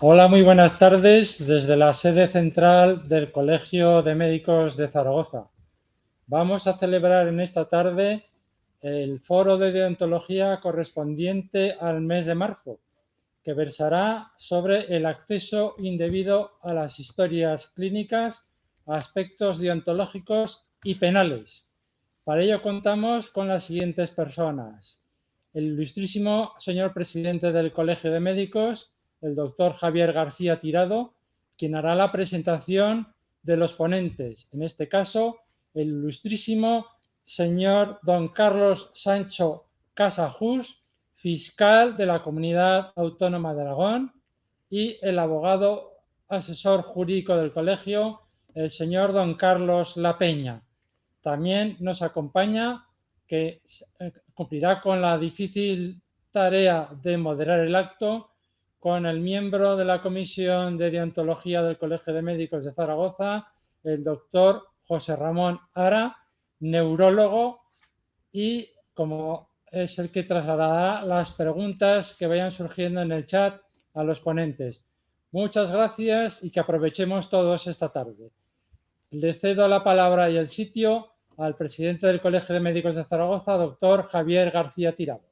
Hola, muy buenas tardes desde la sede central del Colegio de Médicos de Zaragoza. Vamos a celebrar en esta tarde el foro de deontología correspondiente al mes de marzo, que versará sobre el acceso indebido a las historias clínicas, aspectos deontológicos y penales. Para ello contamos con las siguientes personas: el ilustrísimo señor presidente del Colegio de Médicos, el doctor Javier García Tirado, quien hará la presentación de los ponentes, en este caso el ilustrísimo señor don Carlos Sancho Casajús, fiscal de la Comunidad Autónoma de Aragón, y el abogado asesor jurídico del colegio, el señor don Carlos La Peña. También nos acompaña, que cumplirá con la difícil tarea de moderar el acto, con el miembro de la Comisión de Deontología del Colegio de Médicos de Zaragoza, el doctor José Ramón Ara, neurólogo, y como es el que trasladará las preguntas que vayan surgiendo en el chat a los ponentes. Muchas gracias y que aprovechemos todos esta tarde. Le cedo la palabra y el sitio al presidente del Colegio de Médicos de Zaragoza, doctor Javier García Tirado.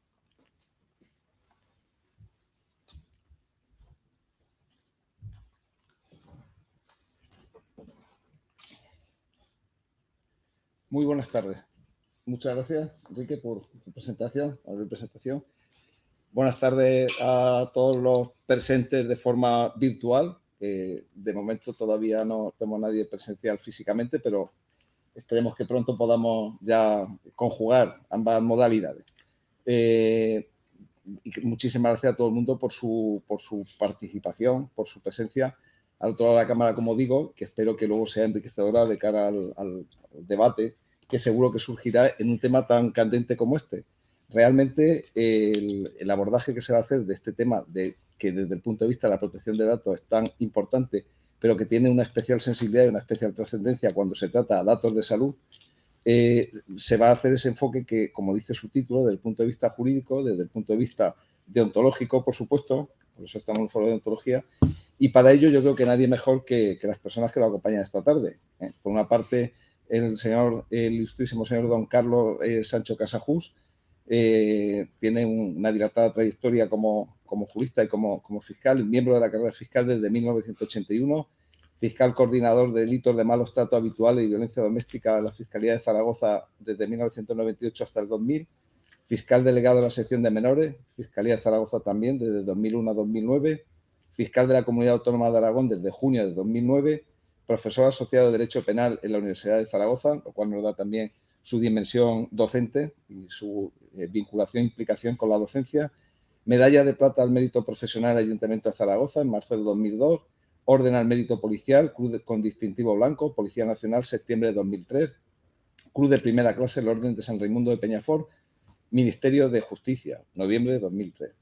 Muy buenas tardes. Muchas gracias, Enrique, por tu presentación. Buenas tardes a todos los presentes de forma virtual. De momento todavía no tenemos nadie presencial físicamente, pero esperemos que pronto podamos ya conjugar ambas modalidades. Y muchísimas gracias a todo el mundo por su participación, por su presencia al otro lado de la cámara, como digo, que espero que luego sea enriquecedora de cara al debate que seguro que surgirá en un tema tan candente como este. Realmente el abordaje que se va a hacer de este tema, que desde el punto de vista de la protección de datos es tan importante, pero que tiene una especial sensibilidad y una especial trascendencia cuando se trata de datos de salud, se va a hacer ese enfoque que, como dice su título, desde el punto de vista jurídico, desde el punto de vista deontológico, por supuesto, por eso estamos en el foro de deontología, y para ello yo creo que nadie mejor que las personas que lo acompañan esta tarde. Por una parte, el ilustrísimo señor don Carlos Sancho Casajús tiene una dilatada trayectoria como jurista y como fiscal, miembro de la carrera fiscal desde 1981, fiscal coordinador de delitos de malos tratos habituales y violencia doméstica de la Fiscalía de Zaragoza desde 1998 hasta el 2000, fiscal delegado de la sección de menores, Fiscalía de Zaragoza también desde 2001 a 2009, fiscal de la Comunidad Autónoma de Aragón desde junio de 2009, profesor asociado de Derecho Penal en la Universidad de Zaragoza, lo cual nos da también su dimensión docente y su vinculación e implicación con la docencia, medalla de plata al mérito profesional del Ayuntamiento de Zaragoza en marzo del 2002, orden al mérito policial, Cruz con distintivo blanco, Policía Nacional, septiembre de 2003, Cruz de primera clase, el Orden de San Raimundo de Peñafort, Ministerio de Justicia, noviembre de 2003.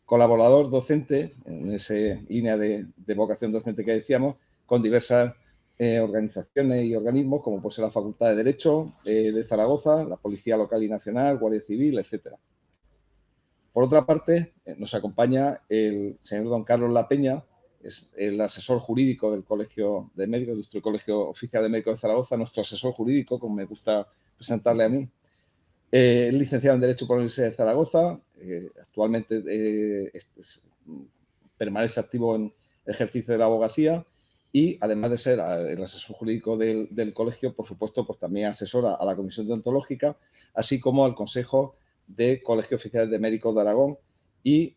Colaborador docente, en esa línea de vocación docente que decíamos, con diversas organizaciones y organismos, como puede ser la Facultad de Derecho de Zaragoza, la Policía Local y Nacional, Guardia Civil, etcétera. Por otra parte, nos acompaña el señor don Carlos La Peña, es el asesor jurídico del Colegio de Médicos, nuestro Colegio Oficial de Médicos de Zaragoza, nuestro asesor jurídico, como me gusta presentarle a mí. Es licenciado en Derecho por la Universidad de Zaragoza, actualmente permanece activo en el ejercicio de la abogacía y, además de ser el asesor jurídico del colegio, por supuesto, pues también asesora a la Comisión Deontológica, así como al Consejo de Colegios Oficiales de Médicos de Aragón y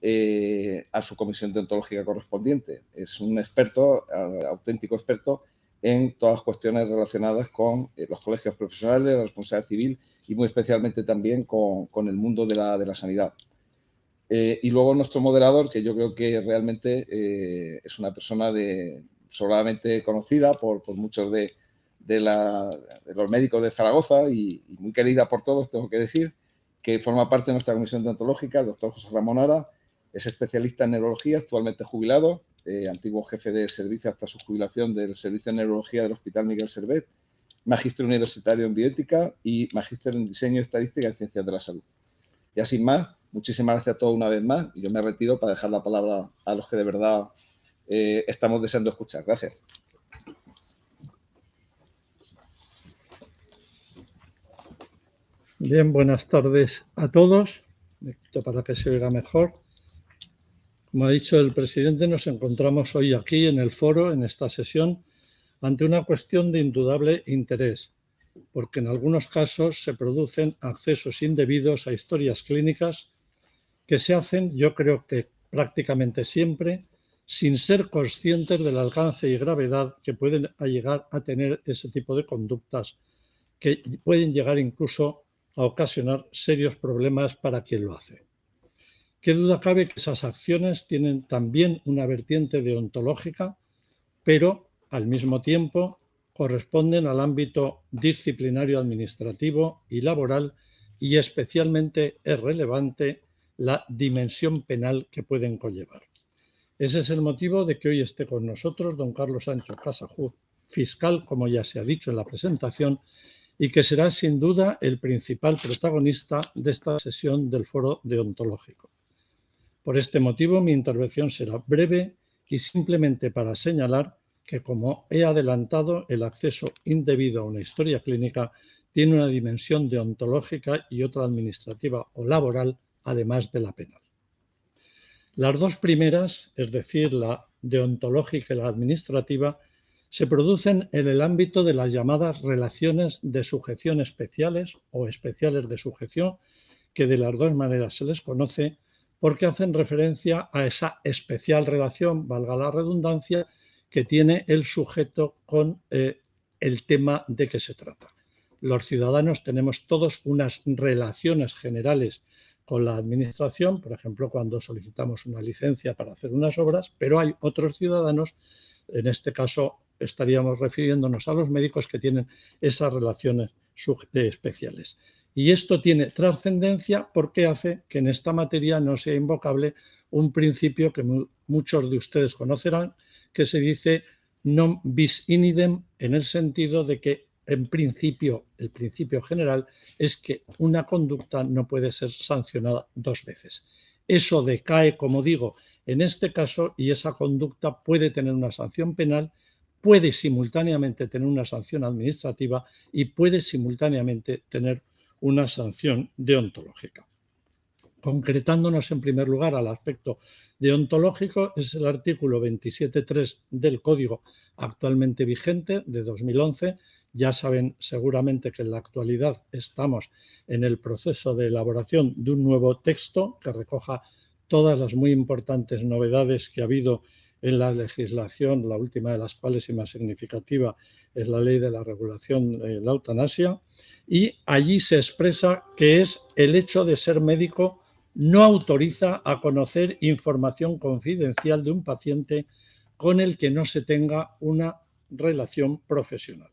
a su comisión deontológica correspondiente. Es un experto, auténtico experto, en todas las cuestiones relacionadas con los colegios profesionales, la responsabilidad civil y muy especialmente también con el mundo de la sanidad. Y luego nuestro moderador, que yo creo que realmente es una persona sobradamente conocida por muchos de los médicos de Zaragoza y muy querida por todos, tengo que decir, que forma parte de nuestra comisión deontológica, el doctor José Ramón Ara, es especialista en neurología, actualmente jubilado, antiguo jefe de servicio hasta su jubilación del Servicio de Neurología del Hospital Miguel Servet, magíster universitario en bioética y magíster en diseño, estadística y ciencias de la salud. Ya sin más, Muchísimas gracias a todos una vez más y yo me retiro para dejar la palabra a los que de verdad estamos deseando escuchar. Gracias. Bien, buenas tardes a todos. Me quito para que se oiga mejor. Como ha dicho el presidente, nos encontramos hoy aquí en el foro, en esta sesión, ante una cuestión de indudable interés, porque en algunos casos se producen accesos indebidos a historias clínicas que se hacen, yo creo que prácticamente siempre, sin ser conscientes del alcance y gravedad que pueden llegar a tener ese tipo de conductas, que pueden llegar incluso a ocasionar serios problemas para quien lo hace. Qué duda cabe que esas acciones tienen también una vertiente deontológica, pero al mismo tiempo corresponden al ámbito disciplinario administrativo y laboral y especialmente es relevante la dimensión penal que pueden conllevar. Ese es el motivo de que hoy esté con nosotros don Carlos Sancho Casajú, fiscal, como ya se ha dicho en la presentación, y que será sin duda el principal protagonista de esta sesión del foro deontológico. Por este motivo, mi intervención será breve y simplemente para señalar que, como he adelantado, el acceso indebido a una historia clínica tiene una dimensión deontológica y otra administrativa o laboral, además de la penal. Las dos primeras, es decir, la deontológica y la administrativa, se producen en el ámbito de las llamadas relaciones de sujeción especiales o especiales de sujeción, que de las dos maneras se les conoce, porque hacen referencia a esa especial relación, valga la redundancia, que tiene el sujeto con el tema de que se trata. Los ciudadanos tenemos todos unas relaciones generales con la administración, por ejemplo, cuando solicitamos una licencia para hacer unas obras, pero hay otros ciudadanos, en este caso estaríamos refiriéndonos a los médicos que tienen esas relaciones especiales. Y esto tiene trascendencia porque hace que en esta materia no sea invocable un principio que muchos de ustedes conocerán, que se dice non bis in idem, en el sentido de que en principio, el principio general es que una conducta no puede ser sancionada dos veces. Eso decae, como digo, en este caso, y esa conducta puede tener una sanción penal, puede simultáneamente tener una sanción administrativa y puede simultáneamente tener una sanción deontológica. Concretándonos en primer lugar al aspecto deontológico, es el artículo 27.3 del Código actualmente vigente de 2011. Ya saben seguramente que en la actualidad estamos en el proceso de elaboración de un nuevo texto que recoja todas las muy importantes novedades que ha habido en la legislación, la última de las cuales y más significativa es la ley de la regulación de la eutanasia, y allí se expresa que es el hecho de ser médico no autoriza a conocer información confidencial de un paciente con el que no se tenga una relación profesional.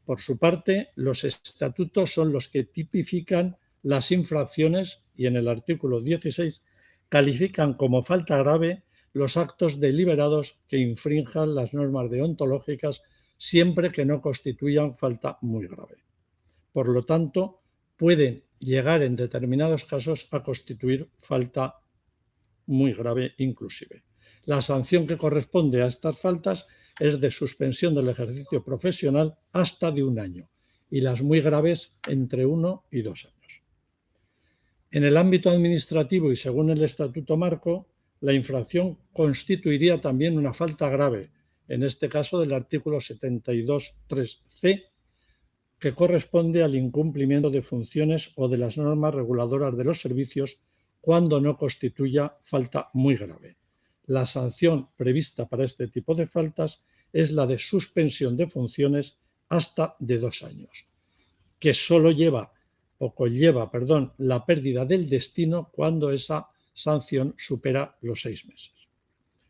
Por su parte, los estatutos son los que tipifican las infracciones y en el artículo 16 califican como falta grave los actos deliberados que infrinjan las normas deontológicas siempre que no constituyan falta muy grave. Por lo tanto, pueden llegar en determinados casos a constituir falta muy grave inclusive. La sanción que corresponde a estas faltas es de suspensión del ejercicio profesional hasta de 1 año y las muy graves entre 1 y 2 años. En el ámbito administrativo y según el Estatuto Marco, la infracción constituiría también una falta grave, en este caso del artículo 72.3c, que corresponde al incumplimiento de funciones o de las normas reguladoras de los servicios cuando no constituya falta muy grave. La sanción prevista para este tipo de faltas es la de suspensión de funciones hasta de 2 años, que solo conlleva la pérdida del destino cuando esa sanción supera los 6 meses.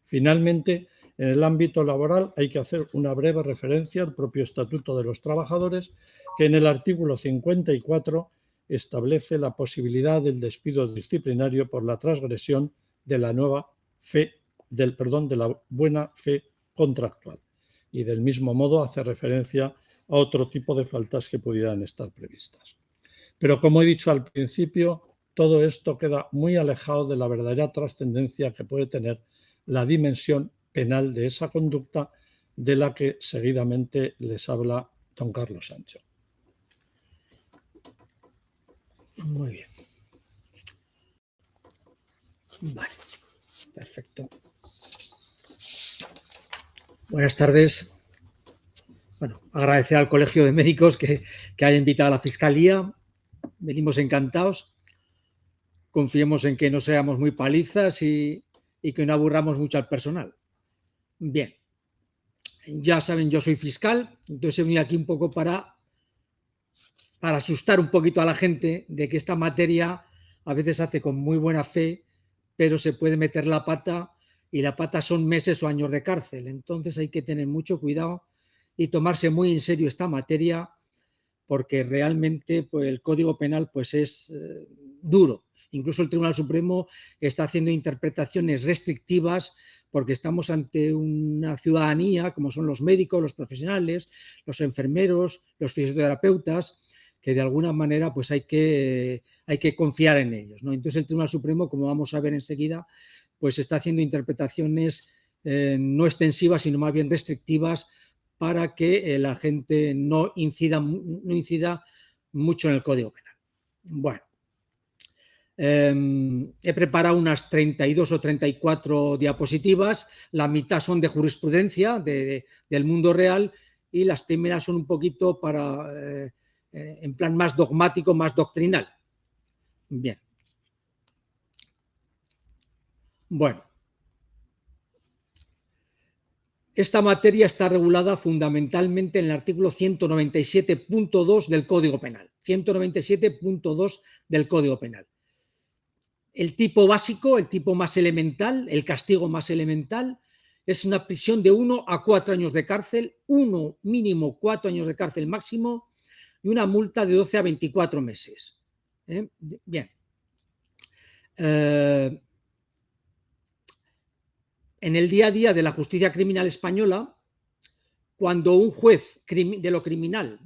Finalmente, en el ámbito laboral hay que hacer una breve referencia al propio Estatuto de los Trabajadores, que en el artículo 54 establece la posibilidad del despido disciplinario por la transgresión de la de la buena fe contractual. Y del mismo modo hace referencia a otro tipo de faltas que pudieran estar previstas. Pero como he dicho al principio, todo esto queda muy alejado de la verdadera trascendencia que puede tener la dimensión penal de esa conducta de la que seguidamente les habla don Carlos Sancho. Muy bien. Vale, perfecto. Buenas tardes. Bueno, agradecer al Colegio de Médicos que haya invitado a la Fiscalía. Venimos encantados. Confiemos en que no seamos muy palizas y que no aburramos mucho al personal. Bien. Ya saben, yo soy fiscal, entonces he venido aquí un poco para asustar un poquito a la gente de que esta materia a veces se hace con muy buena fe, pero se puede meter la pata y la pata son meses o años de cárcel. Entonces hay que tener mucho cuidado y tomarse muy en serio esta materia porque realmente pues, el Código Penal pues, es duro. Incluso el Tribunal Supremo está haciendo interpretaciones restrictivas porque estamos ante una ciudadanía, como son los médicos, los profesionales, los enfermeros, los fisioterapeutas, que de alguna manera pues hay que confiar en ellos, ¿no? Entonces el Tribunal Supremo, como vamos a ver enseguida, pues está haciendo interpretaciones no extensivas, sino más bien restrictivas para que la gente no incida mucho en el Código Penal. Bueno. He preparado unas 32 o 34 diapositivas, la mitad son de jurisprudencia del mundo real y las primeras son un poquito para, en plan más dogmático, más doctrinal. Bien. Bueno. Esta materia está regulada fundamentalmente en el artículo 197.2 del Código Penal. 197.2 del Código Penal. El tipo básico, el tipo más elemental, el castigo más elemental, es una prisión de 1 a 4 años de cárcel, 1 mínimo 4 años de cárcel máximo y una multa de 12 a 24 meses. Bien. En el día a día de la justicia criminal española, cuando un juez de lo criminal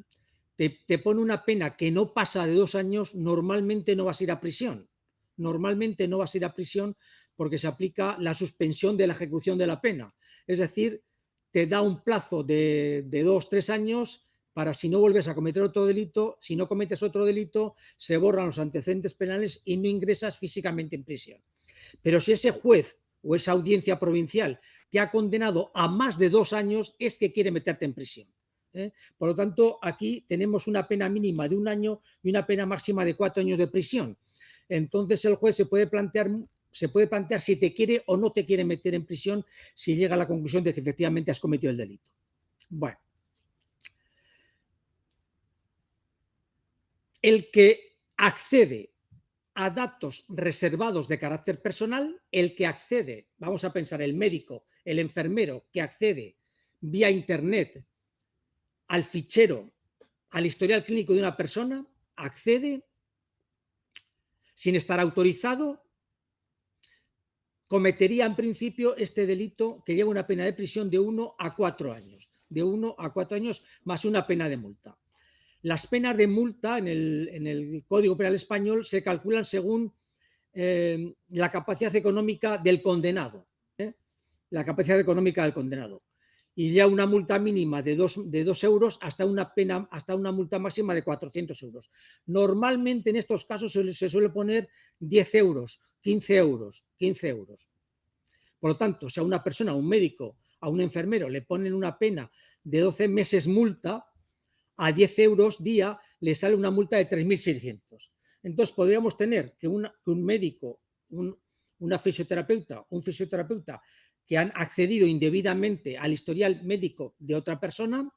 te pone una pena que no pasa de 2 años, normalmente no vas a ir a prisión. Normalmente no vas a ir a prisión porque se aplica la suspensión de la ejecución de la pena. Es decir, te da un plazo de 2 o 3 años para si no vuelves a cometer otro delito, si no cometes otro delito, se borran los antecedentes penales y no ingresas físicamente en prisión. Pero si ese juez o esa audiencia provincial te ha condenado a más de 2 años, es que quiere meterte en prisión. Por lo tanto, aquí tenemos una pena mínima de 1 año y una pena máxima de 4 años de prisión. Entonces el juez se puede plantear si te quiere o no te quiere meter en prisión si llega a la conclusión de que efectivamente has cometido el delito. Bueno. El que accede a datos reservados de carácter personal, el que accede, vamos a pensar, el médico, el enfermero que accede vía internet al fichero, al historial clínico de una persona, accede sin estar autorizado, cometería en principio este delito que lleva una pena de prisión de 1 a 4 años. De 1 a 4 años más una pena de multa. Las penas de multa en el Código Penal español se calculan según la capacidad económica del condenado. La capacidad económica del condenado. Y ya una multa mínima de 2 euros hasta una multa máxima de 400 euros. Normalmente en estos casos se suele poner 10 euros, 15 euros, 15 euros. Por lo tanto, si a una persona, a un médico, a un enfermero le ponen una pena de 12 meses multa, a 10 euros día le sale una multa de 3.600. Entonces podríamos tener que un médico, un fisioterapeuta que han accedido indebidamente al historial médico de otra persona,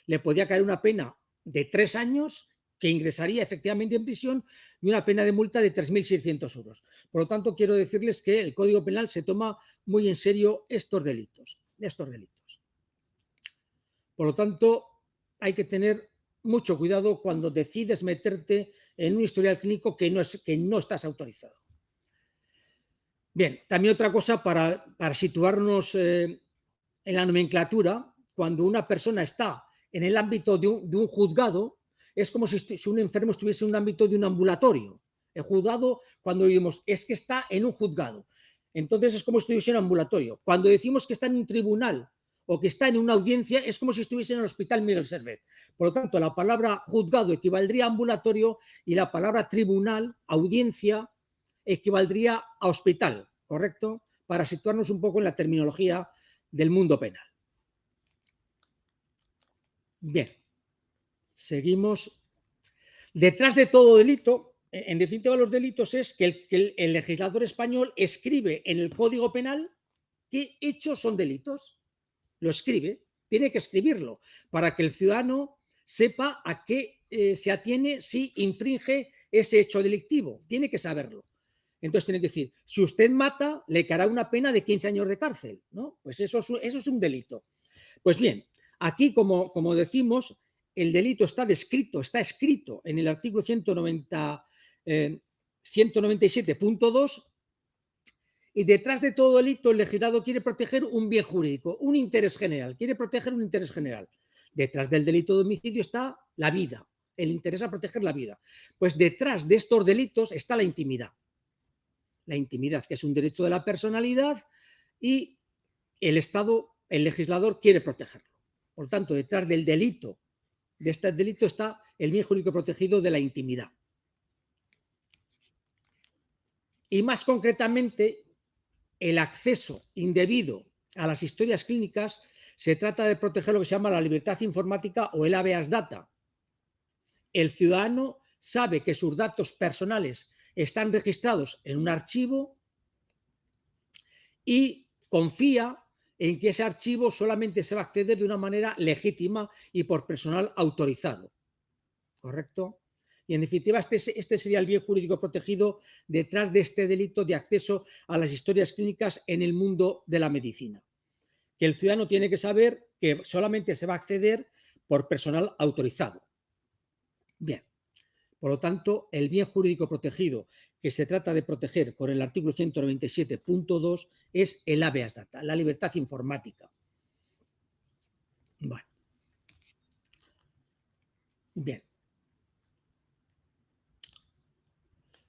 le podría caer una pena de 3 años que ingresaría efectivamente en prisión y una pena de multa de 3.600 euros. Por lo tanto, quiero decirles que el Código Penal se toma muy en serio estos delitos. Por lo tanto, hay que tener mucho cuidado cuando decides meterte en un historial clínico que no estás autorizado. Bien, también otra cosa para situarnos en la nomenclatura, cuando una persona está en el ámbito de un juzgado, es como si un enfermo estuviese en un ámbito de un ambulatorio. El juzgado, cuando decimos es que está en un juzgado, entonces es como si estuviese en un ambulatorio. Cuando decimos que está en un tribunal o que está en una audiencia, es como si estuviese en el Hospital Miguel Servet. Por lo tanto, la palabra juzgado equivaldría a ambulatorio y la palabra tribunal, audiencia, equivaldría a hospital, ¿correcto? Para situarnos un poco en la terminología del mundo penal. Bien, seguimos. Detrás de todo delito, en definitiva los delitos, es que el legislador español escribe en el Código Penal qué hechos son delitos. Lo escribe, tiene que escribirlo para que el ciudadano sepa a qué se atiene si infringe ese hecho delictivo. Tiene que saberlo. Entonces tiene que decir, si usted mata, le caerá una pena de 15 años de cárcel, ¿no? Pues eso es un delito. Pues bien, aquí, como decimos, el delito está escrito en el artículo 197.2, y detrás de todo delito el legislador quiere proteger un bien jurídico, un interés general, quiere proteger un interés general. Detrás del delito de homicidio está la vida, el interés a proteger la vida. Pues detrás de estos delitos está la intimidad. La intimidad, que es un derecho de la personalidad, y el Estado, el legislador, quiere protegerlo. Por lo tanto, detrás del delito, de este delito, está el bien jurídico protegido de la intimidad. Y más concretamente, el acceso indebido a las historias clínicas, se trata de proteger lo que se llama la libertad informática o el habeas data. El ciudadano sabe que sus datos personales están registrados en un archivo y confía en que ese archivo solamente se va a acceder de una manera legítima y por personal autorizado. ¿Correcto? Y en definitiva, este sería el bien jurídico protegido detrás de este delito de acceso a las historias clínicas en el mundo de la medicina. Que el ciudadano tiene que saber que solamente se va a acceder por personal autorizado. Bien. Por lo tanto, el bien jurídico protegido que se trata de proteger por el artículo 197.2 es el habeas data, la libertad informática. Bueno. Bien.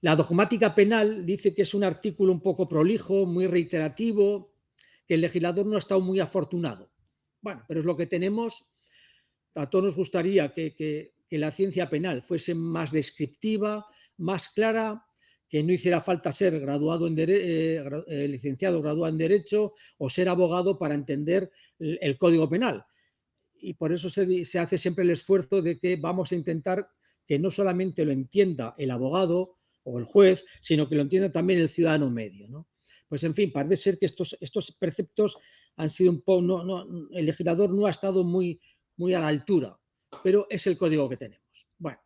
La dogmática penal dice que es un artículo un poco prolijo, muy reiterativo, que el legislador no ha estado muy afortunado. Bueno, pero es lo que tenemos. A todos nos gustaría que la ciencia penal fuese más descriptiva, más clara, que no hiciera falta ser licenciado, graduado en Derecho o ser abogado para entender el Código Penal. Y por eso se hace siempre el esfuerzo de que vamos a intentar que no solamente lo entienda el abogado o el juez, sino que lo entienda también el ciudadano medio, ¿no? Pues en fin, parece ser que estos preceptos han sido un poco, el legislador no ha estado muy a la altura, pero es el código que tenemos. Bueno,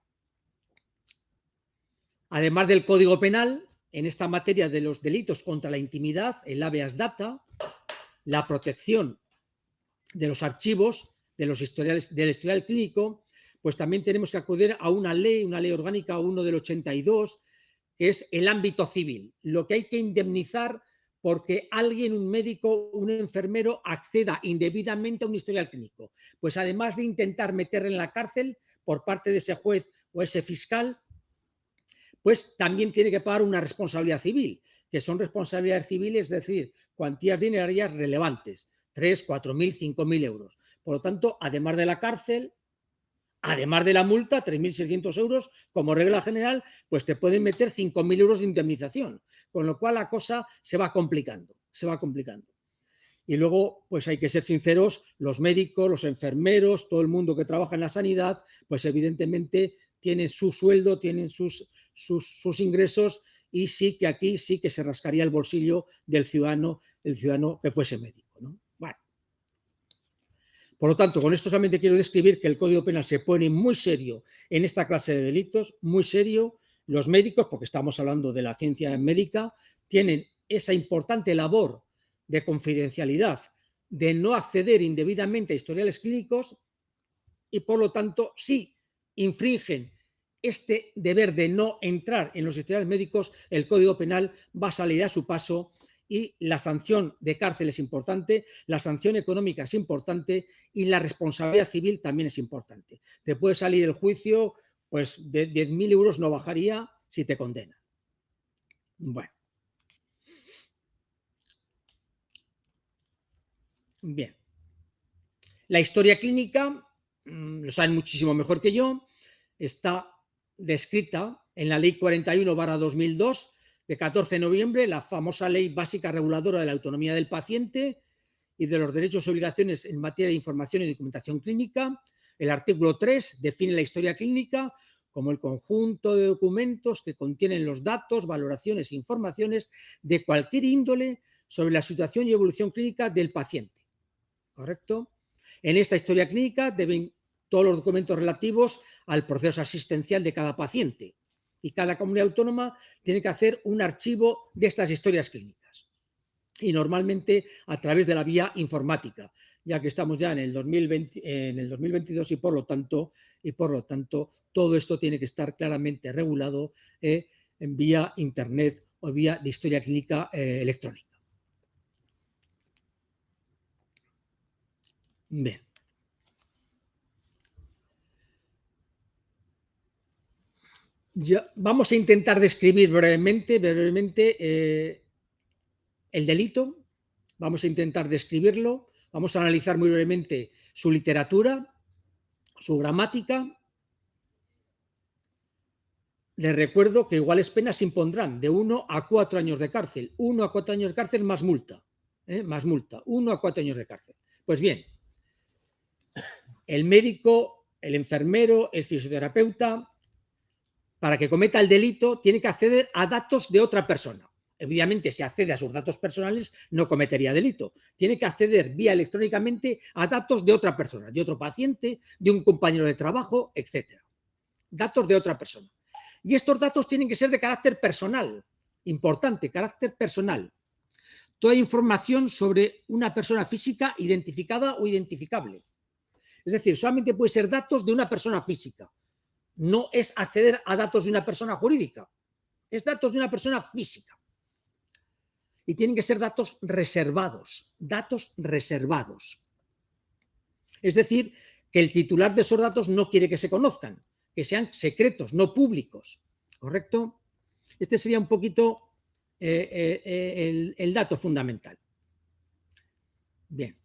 además del Código Penal, en esta materia de los delitos contra la intimidad, el habeas data, la protección de los archivos, del historial clínico, pues también tenemos que acudir a una ley orgánica 1 del 82, que es el ámbito civil, lo que hay que indemnizar porque alguien, un médico, un enfermero, acceda indebidamente a un historial clínico. Pues además de intentar meterle en la cárcel por parte de ese juez o ese fiscal, pues también tiene que pagar una responsabilidad civil, que son responsabilidades civiles, es decir, cuantías dinerarias relevantes, 3, 4.000, 5.000 euros. Por lo tanto, además de la cárcel, además de la multa, 3.600 euros, como regla general, pues te pueden meter 5.000 euros de indemnización, con lo cual la cosa se va complicando, Y luego, pues hay que ser sinceros, los médicos, los enfermeros, todo el mundo que trabaja en la sanidad, pues evidentemente tienen su sueldo, tienen sus ingresos, y sí que aquí sí que se rascaría el bolsillo del ciudadano, el ciudadano que fuese médico, ¿no? Bueno. Por lo tanto, con esto solamente quiero describir que el Código Penal se pone muy serio en esta clase de delitos, muy serio. Los médicos, porque estamos hablando de la ciencia médica, tienen esa importante labor de confidencialidad, de no acceder indebidamente a historiales clínicos, y por lo tanto, si infringen este deber de no entrar en los historiales médicos, el Código Penal va a salir a su paso. Y la sanción de cárcel es importante, la sanción económica es importante y la responsabilidad civil también es importante. Te puede salir el juicio, pues de 10.000 euros no bajaría si te condenan. Bueno. Bien. La historia clínica, lo saben muchísimo mejor que yo, está descrita en la Ley 41/2002 de 14 de noviembre, la famosa Ley Básica Reguladora de la Autonomía del Paciente y de los derechos y obligaciones en materia de información y documentación clínica. El artículo 3 define la historia clínica como el conjunto de documentos que contienen los datos, valoraciones e informaciones de cualquier índole sobre la situación y evolución clínica del paciente. ¿Correcto? En esta historia clínica deben todos los documentos relativos al proceso asistencial de cada paciente y cada comunidad autónoma tiene que hacer un archivo de estas historias clínicas y normalmente a través de la vía informática, ya que estamos ya en el 2022 y por lo tanto todo esto tiene que estar claramente regulado en vía internet o vía de historia clínica electrónica. Bien. Vamos a intentar describir brevemente el delito. Vamos a intentar describirlo. Vamos a analizar muy brevemente su literatura, su gramática. Les recuerdo que iguales penas se impondrán de 1 a 4 años de cárcel. 1 a 4 años de cárcel más multa. Más multa. 1 a 4 años de cárcel. Pues bien, el médico, el enfermero, el fisioterapeuta, para que cometa el delito, tiene que acceder a datos de otra persona. Obviamente, si accede a sus datos personales, no cometería delito. Tiene que acceder vía electrónicamente a datos de otra persona, de otro paciente, de un compañero de trabajo, etc. Datos de otra persona. Y estos datos tienen que ser de carácter personal. Importante, carácter personal. Toda información sobre una persona física identificada o identificable. Es decir, solamente puede ser datos de una persona física. No es acceder a datos de una persona jurídica, es datos de una persona física. Y tienen que ser datos reservados, Es decir, que el titular de esos datos no quiere que se conozcan, que sean secretos, no públicos. ¿Correcto? Este sería un poquito el dato fundamental. Bien.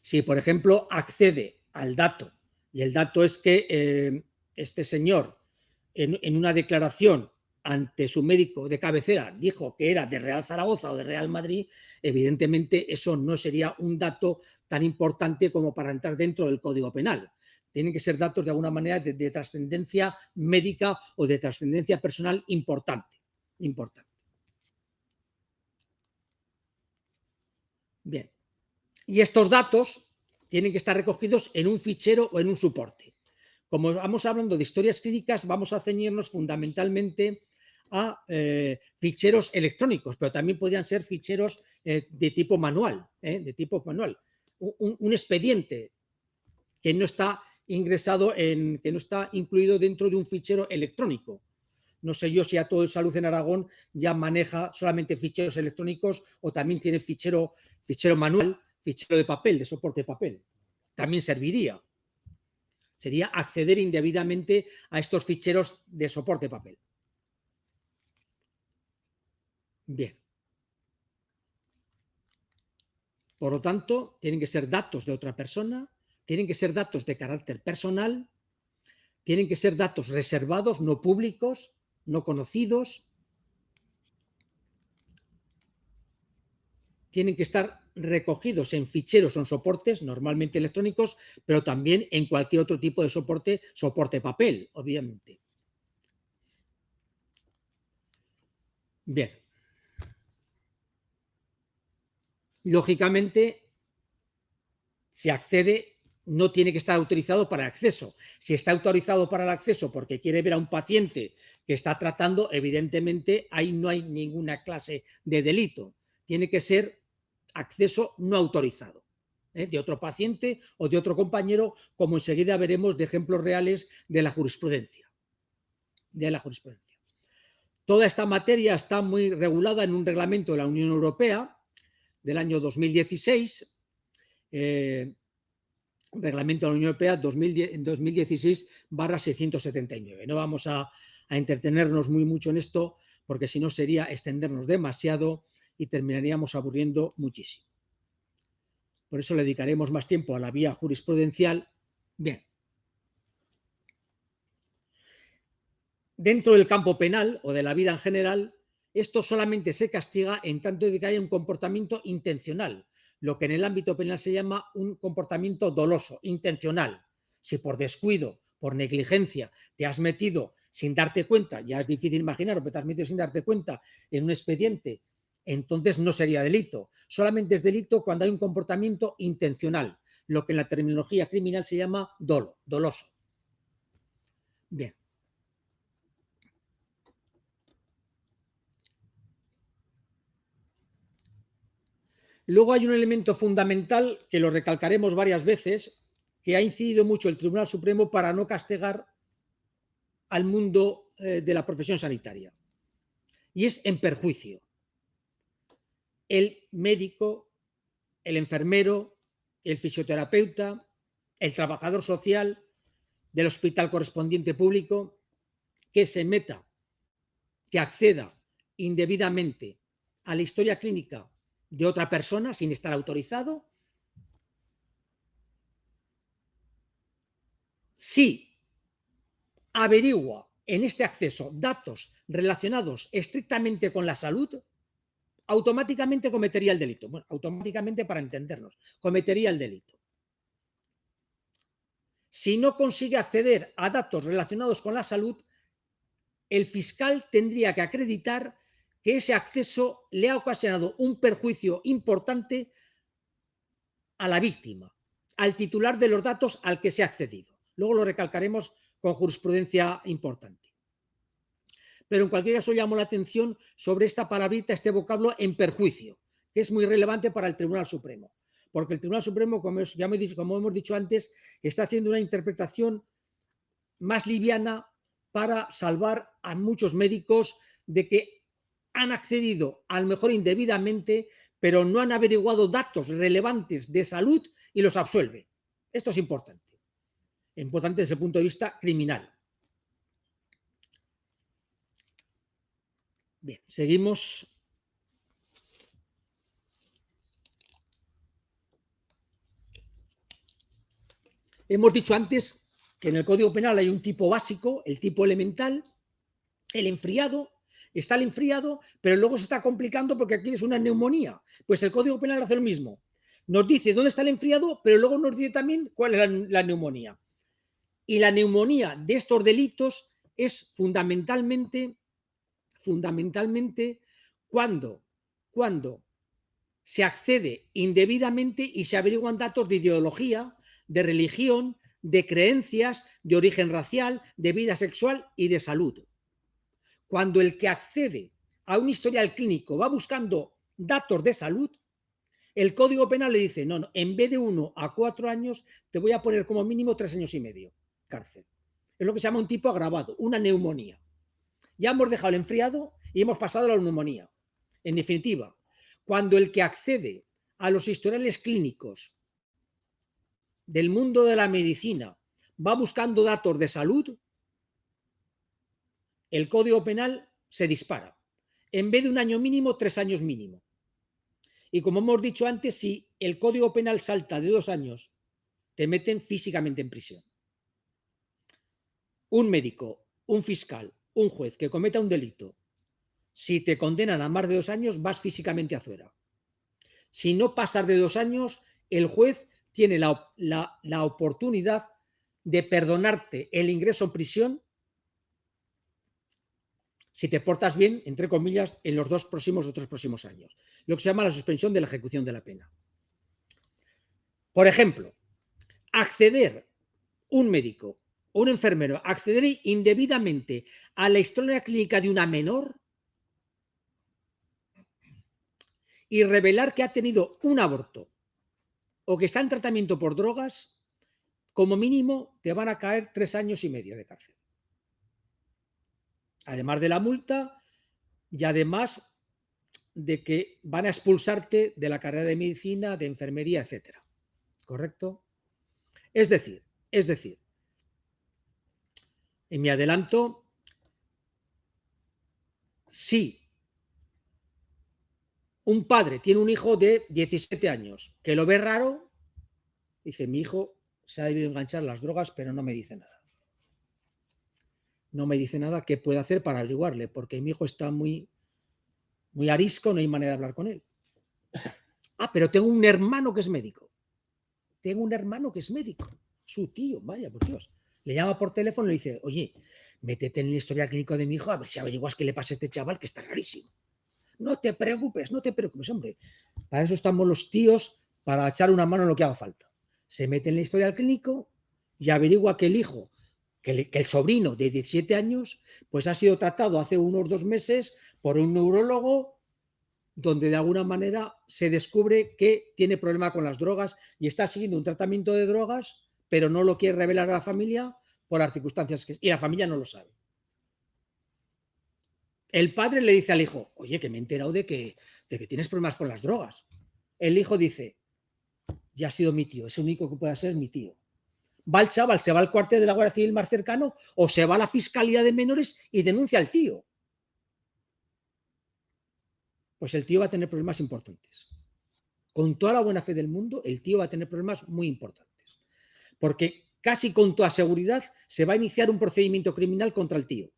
Si, por ejemplo, accede al dato, y el dato es que este señor en una declaración ante su médico de cabecera dijo que era de Real Zaragoza o de Real Madrid, evidentemente eso no sería un dato tan importante como para entrar dentro del Código Penal. Tienen que ser datos de alguna manera de trascendencia médica o de trascendencia personal importante. Bien. Y estos datos tienen que estar recogidos en un fichero o en un soporte. Como vamos hablando de historias clínicas, vamos a ceñirnos fundamentalmente a ficheros electrónicos, pero también podrían ser ficheros de tipo manual. Un expediente que no está ingresado, que no está incluido dentro de un fichero electrónico. No sé yo si a todo el Salud en Aragón ya maneja solamente ficheros electrónicos o también tiene fichero manual, fichero de papel, de soporte de papel. También serviría. Sería acceder indebidamente a estos ficheros de soporte de papel. Bien. Por lo tanto, tienen que ser datos de otra persona, tienen que ser datos de carácter personal, tienen que ser datos reservados, no públicos, no conocidos. Tienen que estar recogidos en ficheros o en soportes, normalmente electrónicos, pero también en cualquier otro tipo de soporte papel, obviamente. Bien. Lógicamente, si accede, no tiene que estar autorizado para el acceso. Si está autorizado para el acceso porque quiere ver a un paciente que está tratando, evidentemente ahí no hay ninguna clase de delito. Tiene que ser acceso no autorizado, de otro paciente o de otro compañero, como enseguida veremos de ejemplos reales de la jurisprudencia. Toda esta materia está muy regulada en un reglamento de la Unión Europea del año 2016, Reglamento de la Unión Europea 2016/679. No vamos a a entretenernos mucho en esto, porque si no sería extendernos demasiado y terminaríamos aburriendo muchísimo. Por eso le dedicaremos más tiempo a la vía jurisprudencial. Bien. Dentro del campo penal o de la vida en general, esto solamente se castiga en tanto de que haya un comportamiento intencional, lo que en el ámbito penal se llama un comportamiento doloso, intencional. Si por descuido, por negligencia, te has metido sin darte cuenta, ya es difícil imaginar, pero te has metido sin darte cuenta en un expediente, entonces no sería delito. Solamente es delito cuando hay un comportamiento intencional, lo que en la terminología criminal se llama dolo, doloso. Bien. Luego hay un elemento fundamental que lo recalcaremos varias veces, que ha incidido mucho el Tribunal Supremo para no castigar al mundo de la profesión sanitaria, y es en perjuicio. El médico, el enfermero, el fisioterapeuta, el trabajador social del hospital correspondiente público, que se meta, que acceda indebidamente a la historia clínica de otra persona sin estar autorizado, si averigua en este acceso datos relacionados estrictamente con la salud, automáticamente cometería el delito. Bueno, automáticamente, para entendernos, cometería el delito. Si no consigue acceder a datos relacionados con la salud, el fiscal tendría que acreditar que ese acceso le ha ocasionado un perjuicio importante a la víctima, al titular de los datos al que se ha accedido. Luego lo recalcaremos con jurisprudencia importante. Pero en cualquier caso llamo la atención sobre esta palabrita, este vocablo en perjuicio, que es muy relevante para el Tribunal Supremo. Porque el Tribunal Supremo, como hemos dicho antes, está haciendo una interpretación más liviana para salvar a muchos médicos de que han accedido a lo mejor indebidamente, pero no han averiguado datos relevantes de salud y los absuelve. Esto es importante. Importante desde el punto de vista criminal. Bien, seguimos. Hemos dicho antes que en el Código Penal hay un tipo básico, el tipo elemental, el enfriado. Está el enfriado, pero luego se está complicando porque aquí es una neumonía. Pues el Código Penal hace lo mismo. Nos dice dónde está el enfriado, pero luego nos dice también cuál es la neumonía. Y la neumonía de estos delitos es fundamentalmente cuando se accede indebidamente y se averiguan datos de ideología, de religión, de creencias, de origen racial, de vida sexual y de salud. Cuando el que accede a un historial clínico va buscando datos de salud, el Código Penal le dice, no, en vez de 1 a 4 años, te voy a poner como mínimo 3 años y medio cárcel. Es lo que se llama un tipo agravado, una neumonía. Ya hemos dejado el enfriado y hemos pasado a la neumonía. En definitiva, cuando el que accede a los historiales clínicos del mundo de la medicina va buscando datos de salud, el Código Penal se dispara. En vez de 1 año mínimo, 3 años mínimo. Y como hemos dicho antes, si el Código Penal salta de 2 años, te meten físicamente en prisión. Un médico, un fiscal, un juez que cometa un delito, si te condenan a más de 2 años, vas físicamente afuera. Si no pasas de 2 años, el juez tiene la oportunidad de perdonarte el ingreso en prisión si te portas bien, entre comillas, en los 2 próximos o 3 próximos años. Lo que se llama la suspensión de la ejecución de la pena. Por ejemplo, acceder un médico o un enfermero, acceder indebidamente a la historia clínica de una menor y revelar que ha tenido un aborto o que está en tratamiento por drogas, como mínimo te van a caer 3 años y medio de cárcel. Además de la multa y además de que van a expulsarte de la carrera de medicina, de enfermería, etcétera. ¿Correcto? Es decir, en mi adelanto, si un padre tiene un hijo de 17 años que lo ve raro, dice, mi hijo se ha debido enganchar a las drogas, pero no me dice nada. No me dice nada qué puede hacer para averiguarle, porque mi hijo está muy arisco, no hay manera de hablar con él. Ah, pero tengo un hermano que es médico. Tengo un hermano que es médico. Su tío, vaya, por Dios. Le llama por teléfono y le dice, oye, métete en el historial clínico de mi hijo a ver si averiguas qué le pasa a este chaval que está rarísimo. No te preocupes, hombre. Para eso estamos los tíos, para echar una mano en lo que haga falta. Se mete en el historial clínico y averigua que el hijo, que el sobrino de 17 años, pues ha sido tratado hace unos 2 meses por un neurólogo donde de alguna manera se descubre que tiene problema con las drogas y está siguiendo un tratamiento de drogas, pero no lo quiere revelar a la familia por las circunstancias y la familia no lo sabe. El padre le dice al hijo, oye, que me he enterado de que tienes problemas con las drogas. El hijo dice, ya ha sido mi tío, es el único que puede ser mi tío. Va el chaval, se va al cuartel de la Guardia Civil más cercano o se va a la Fiscalía de Menores y denuncia al tío. Pues el tío va a tener problemas importantes. Con toda la buena fe del mundo, el tío va a tener problemas muy importantes. Porque casi con toda seguridad se va a iniciar un procedimiento criminal contra el tío.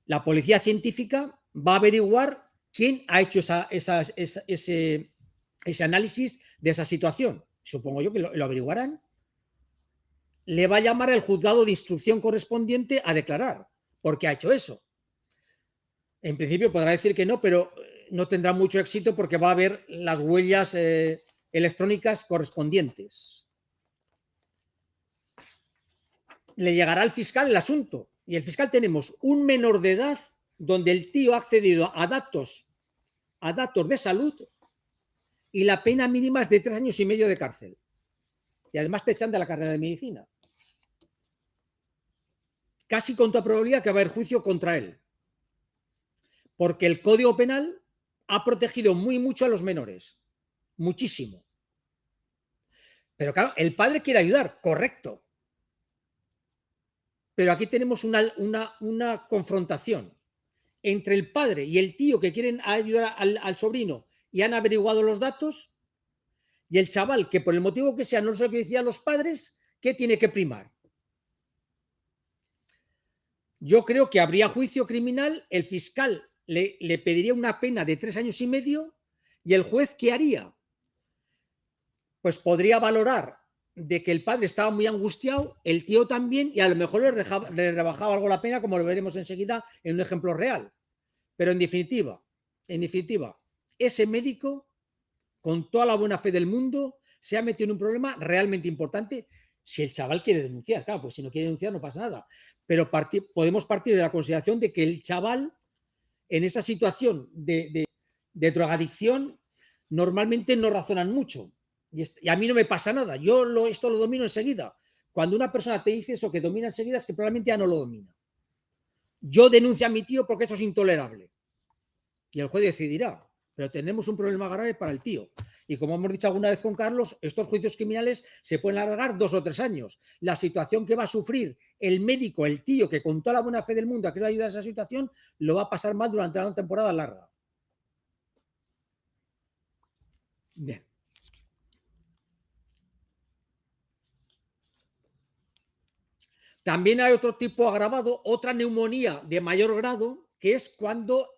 La policía científica va a averiguar quién ha hecho ese análisis de esa situación. Supongo yo que lo averiguarán. Le va a llamar el juzgado de instrucción correspondiente a declarar porque ha hecho eso. En principio podrá decir que no, pero no tendrá mucho éxito porque va a haber las huellas electrónicas correspondientes. Le llegará al fiscal el asunto y el fiscal tenemos un menor de edad donde el tío ha accedido a datos de salud y la pena mínima es de 3 años y medio de cárcel. Y además te echan de la carrera de medicina. Casi con toda probabilidad que va a haber juicio contra él. Porque el Código Penal ha protegido muy mucho a los menores. Muchísimo. Pero claro, el padre quiere ayudar, correcto. Pero aquí tenemos una confrontación entre el padre y el tío que quieren ayudar al sobrino y han averiguado los datos, y el chaval que por el motivo que sea no sé lo que decían los padres, ¿qué tiene que primar? Yo creo que habría juicio criminal, el fiscal le pediría una pena de 3 años y medio y el juez, ¿qué haría? Pues podría valorar de que el padre estaba muy angustiado, el tío también, y a lo mejor le rebajaba algo la pena, como lo veremos enseguida en un ejemplo real. Pero en definitiva, ese médico, con toda la buena fe del mundo, se ha metido en un problema realmente importante. Si el chaval quiere denunciar, claro, pues si no quiere denunciar no pasa nada. Pero podemos partir de la consideración de que el chaval, en esa situación de drogadicción, normalmente no razonan mucho. Y a mí no me pasa nada. Esto lo domino enseguida. Cuando una persona te dice eso que domina enseguida, es que probablemente ya no lo domina. Yo denuncio a mi tío porque esto es intolerable. Y el juez decidirá. Pero tenemos un problema grave para el tío. Y como hemos dicho alguna vez con Carlos, estos juicios criminales se pueden alargar 2 o 3 años. La situación que va a sufrir el médico, el tío, que con toda la buena fe del mundo ha querido ayudar a esa situación, lo va a pasar mal durante una temporada larga. Bien. También hay otro tipo agravado, otra neumonía de mayor grado, que es cuando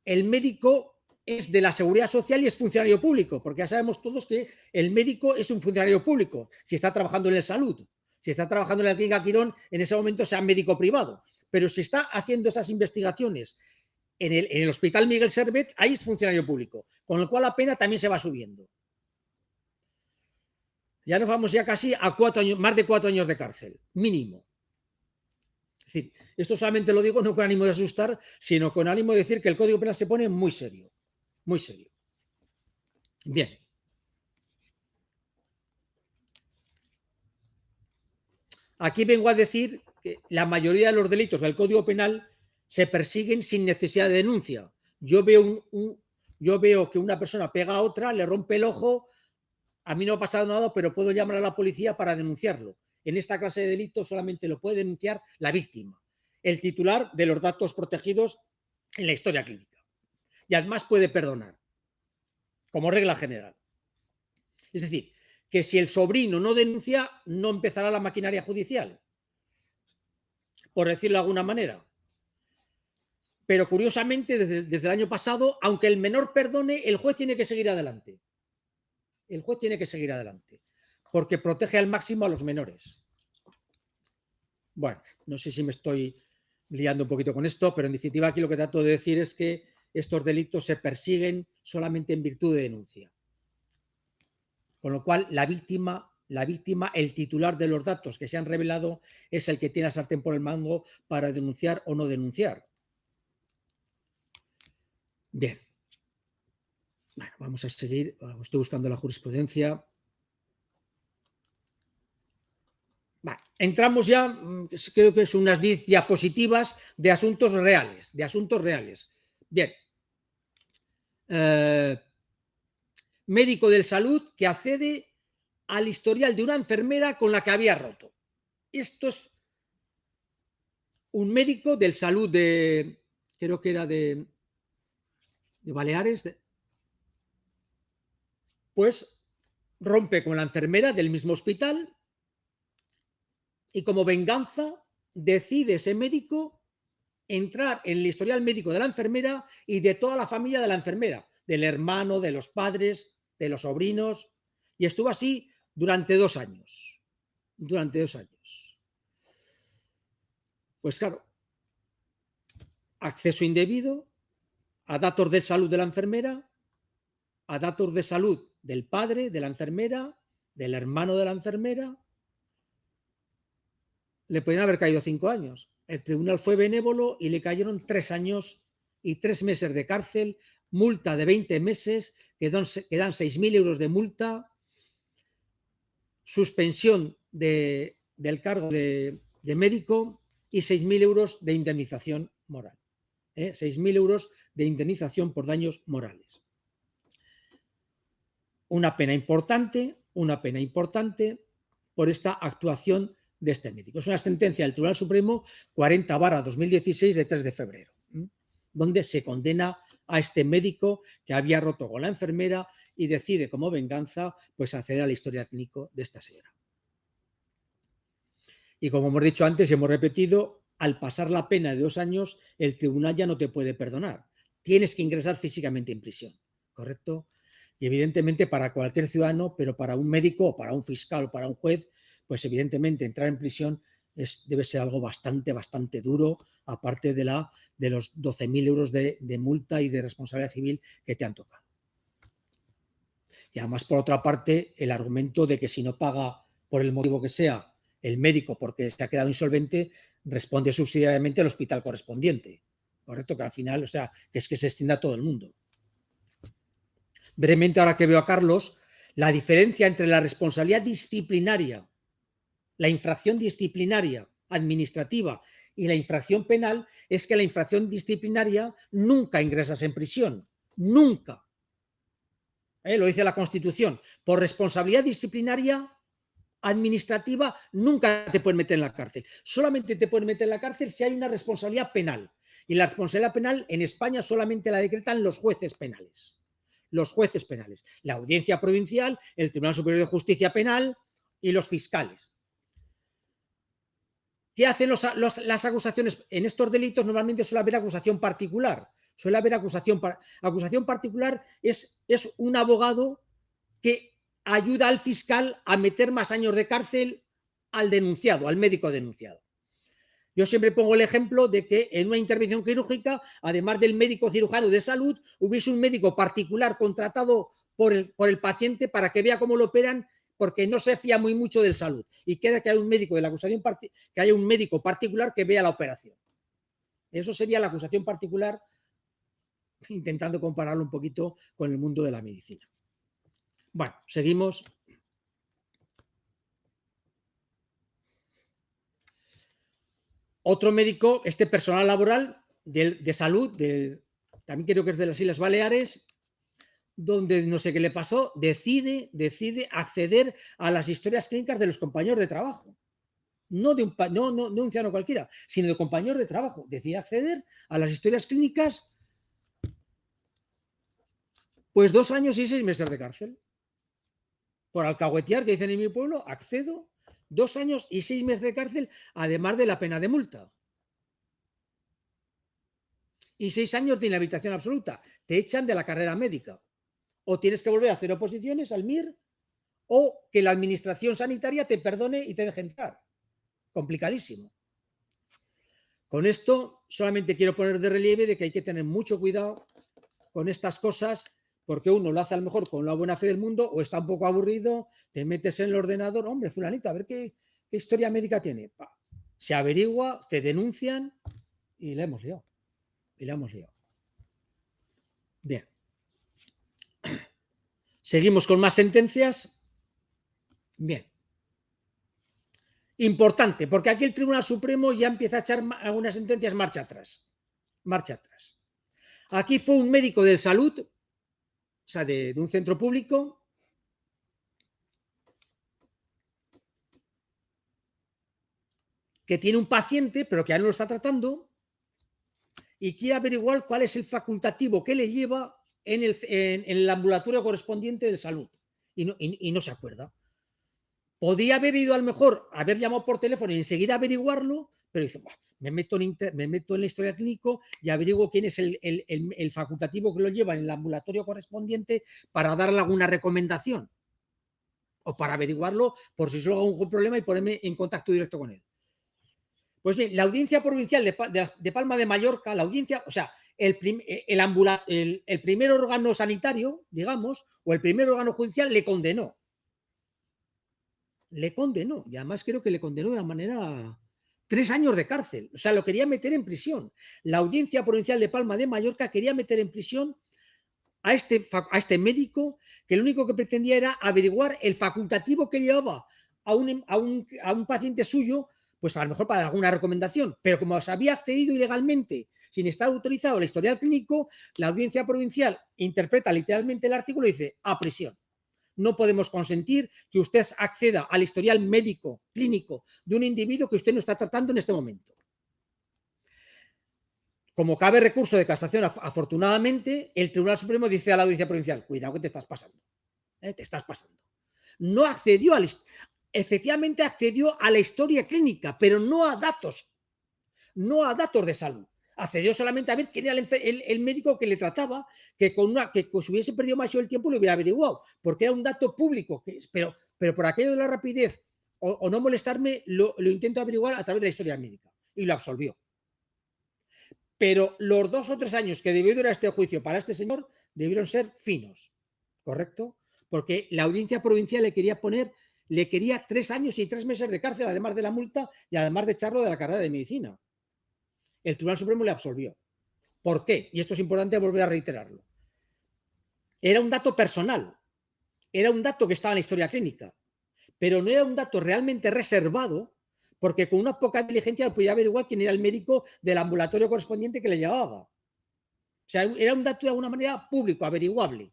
el médico es de la seguridad social y es funcionario público, porque ya sabemos todos que el médico es un funcionario público, si está trabajando en la salud. Si está trabajando en la clínica Quirón, en ese momento sea médico privado. Pero si está haciendo esas investigaciones en el Hospital Miguel Servet, ahí es funcionario público, con lo cual la pena también se va subiendo. Ya nos vamos ya casi a 4 años, más de 4 años de cárcel, mínimo. Es decir, esto solamente lo digo no con ánimo de asustar, sino con ánimo de decir que el Código Penal se pone muy serio. Muy serio. Bien. Aquí vengo a decir que la mayoría de los delitos del Código Penal se persiguen sin necesidad de denuncia. Yo veo que una persona pega a otra, le rompe el ojo, a mí no ha pasado nada, pero puedo llamar a la policía para denunciarlo. En esta clase de delitos solamente lo puede denunciar la víctima. el titular de los datos protegidos en la historia clínica. Y además puede perdonar, como regla general. Es decir, que si el sobrino no denuncia, no empezará la maquinaria judicial, por decirlo de alguna manera. Pero curiosamente, desde el año pasado, aunque el menor perdone, el juez tiene que seguir adelante. El juez tiene que seguir adelante, porque protege al máximo a los menores. Bueno, no sé si me estoy liando un poquito con esto, pero en definitiva aquí lo que trato de decir es que estos delitos se persiguen solamente en virtud de denuncia. Con lo cual, la víctima, el titular de los datos que se han revelado, es el que tiene la sartén por el mango para denunciar o no denunciar. Bien. Bueno, vamos a seguir. Estoy buscando la jurisprudencia. Vale, entramos ya, creo que son unas 10 diapositivas de asuntos reales. Bien. Médico de salud que accede al historial de una enfermera con la que había roto. Esto es un médico del salud de, creo que era de Baleares, pues rompe con la enfermera del mismo hospital y como venganza decide ese médico entrar en el historial médico de la enfermera y de toda la familia de la enfermera, del hermano, de los padres, de los sobrinos, y estuvo así durante 2 años. Durante 2 años. Pues claro, acceso indebido a datos de salud de la enfermera, a datos de salud del padre, de la enfermera, del hermano de la enfermera. Le podían haber caído 5 años. El tribunal fue benévolo y le cayeron 3 años y 3 meses de cárcel, multa de 20 meses, que dan 6.000 euros de multa, suspensión del cargo de médico y 6.000 euros de indemnización moral. 6.000 euros de indemnización por daños morales. Una pena importante por esta actuación de este médico. Es una sentencia del Tribunal Supremo 40/2016 de 3 de febrero, donde se condena a este médico que había roto con la enfermera y decide como venganza pues acceder al historial clínico de esta señora. Y como hemos dicho antes y hemos repetido, al pasar la pena de 2 años, el tribunal ya no te puede perdonar. Tienes que ingresar físicamente en prisión, ¿correcto? Y evidentemente para cualquier ciudadano, pero para un médico o para un fiscal o para un juez, pues evidentemente entrar en prisión debe ser algo bastante duro, aparte de los 12.000 euros de multa y de responsabilidad civil que te han tocado. Y además, por otra parte, el argumento de que si no paga por el motivo que sea el médico porque se ha quedado insolvente, responde subsidiariamente al hospital correspondiente. ¿Correcto? Que al final, o sea, que es que se extienda a todo el mundo. Brevemente, ahora que veo a Carlos, la diferencia entre la responsabilidad disciplinaria, la infracción disciplinaria administrativa y la infracción penal es que la infracción disciplinaria nunca ingresas en prisión. Nunca. Lo dice la Constitución. Por responsabilidad disciplinaria administrativa nunca te pueden meter en la cárcel. Solamente te pueden meter en la cárcel si hay una responsabilidad penal. Y la responsabilidad penal en España solamente la decretan los jueces penales. Los jueces penales. La Audiencia Provincial, el Tribunal Superior de Justicia Penal y los fiscales. ¿Qué hacen las acusaciones? En estos delitos normalmente suele haber acusación particular. Suele haber acusación particular es un abogado que ayuda al fiscal a meter más años de cárcel al denunciado, al médico denunciado. Yo siempre pongo el ejemplo de que en una intervención quirúrgica, además del médico cirujano de salud, hubiese un médico particular contratado por el paciente para que vea cómo lo operan, porque no se fía muy mucho del salud. Y queda que hay un médico de la acusación, que haya un médico particular que vea la operación. Eso sería la acusación particular, intentando compararlo un poquito con el mundo de la medicina. Bueno, seguimos. Otro médico, este personal laboral de salud, también creo que es de las Islas Baleares, donde no sé qué le pasó, decide acceder a las historias clínicas de los compañeros de trabajo. no de un ciudadano cualquiera, sino de compañeros de trabajo. Decide acceder a las historias clínicas, pues 2 años y 6 meses de cárcel. Por alcahuetear, que dicen en mi pueblo, accedo, 2 años y 6 meses de cárcel, además de la pena de multa. Y 6 años de inhabilitación absoluta. Te echan de la carrera médica. O tienes que volver a hacer oposiciones al MIR, o que la administración sanitaria te perdone y te deje entrar. Complicadísimo. Con esto solamente quiero poner de relieve de que hay que tener mucho cuidado con estas cosas, porque uno lo hace a lo mejor con la buena fe del mundo o está un poco aburrido, te metes en el ordenador, hombre, fulanito, a ver qué historia médica tiene. Se averigua, te denuncian y la hemos liado. Bien. Seguimos con más sentencias. Bien. Importante, porque aquí el Tribunal Supremo ya empieza a echar algunas sentencias marcha atrás. Aquí fue un médico de salud, o sea, de un centro público, que tiene un paciente, pero que ya no lo está tratando, y quiere averiguar cuál es el facultativo que le lleva en el ambulatorio correspondiente de salud. Y no se acuerda. Podía haber ido a lo mejor, haber llamado por teléfono y enseguida averiguarlo, pero dice, me meto en la historia clínico y averiguo quién es el facultativo que lo lleva en el ambulatorio correspondiente para darle alguna recomendación. O para averiguarlo por si solo hago un problema y ponerme en contacto directo con él. Pues bien, la Audiencia Provincial de Palma de Mallorca, la audiencia, o sea, el primer órgano sanitario, digamos, o el primer órgano judicial le condenó. Y además creo que le condenó de manera 3 años de cárcel. O sea, lo quería meter en prisión. La Audiencia Provincial de Palma de Mallorca quería meter en prisión a este médico, que lo único que pretendía era averiguar el facultativo que llevaba a un paciente suyo, pues a lo mejor para alguna recomendación, pero como se había accedido ilegalmente sin estar autorizado el historial clínico, la Audiencia Provincial interpreta literalmente el artículo y dice, a prisión. No podemos consentir que usted acceda al historial médico, clínico, de un individuo que usted no está tratando en este momento. Como cabe recurso de casación, afortunadamente, el Tribunal Supremo dice a la Audiencia Provincial, cuidado que te estás pasando. Te estás pasando. No accedió efectivamente accedió a la historia clínica, pero no a datos de salud. Accedió solamente a ver quién era el médico que le trataba, que si hubiese perdido más el tiempo lo hubiera averiguado, porque era un dato público, pero por aquello de la rapidez o no molestarme, lo intento averiguar a través de la historia médica y lo absolvió. Pero los 2 o 3 años que debió durar este juicio para este señor debieron ser finos, ¿correcto? Porque la Audiencia Provincial le quería 3 años y 3 meses de cárcel, además de la multa y además de echarlo de la carrera de medicina. El Tribunal Supremo le absolvió. ¿Por qué? Y esto es importante volver a reiterarlo. Era un dato personal, era un dato que estaba en la historia clínica, pero no era un dato realmente reservado, porque con una poca diligencia podía averiguar quién era el médico del ambulatorio correspondiente que le llevaba. O sea, era un dato de alguna manera público, averiguable.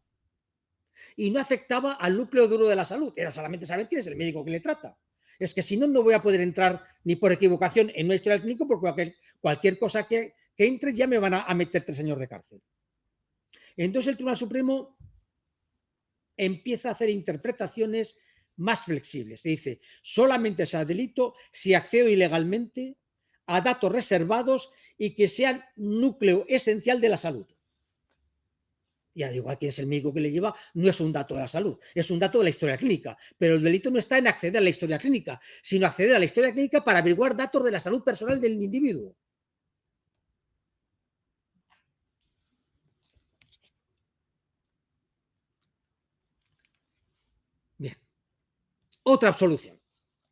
Y no afectaba al núcleo duro de la salud, era solamente saber quién es el médico que le trata. Es que si no, no voy a poder entrar ni por equivocación en una historia clínica, porque cualquier cosa que entre ya me van a meter 3 años de cárcel. Entonces el Tribunal Supremo empieza a hacer interpretaciones más flexibles. Se dice, solamente sea delito si accedo ilegalmente a datos reservados y que sean núcleo esencial de la salud. Y al igual que es el médico que le lleva, no es un dato de la salud, es un dato de la historia clínica. Pero el delito no está en acceder a la historia clínica, sino acceder a la historia clínica para averiguar datos de la salud personal del individuo. Bien. Otra absolución.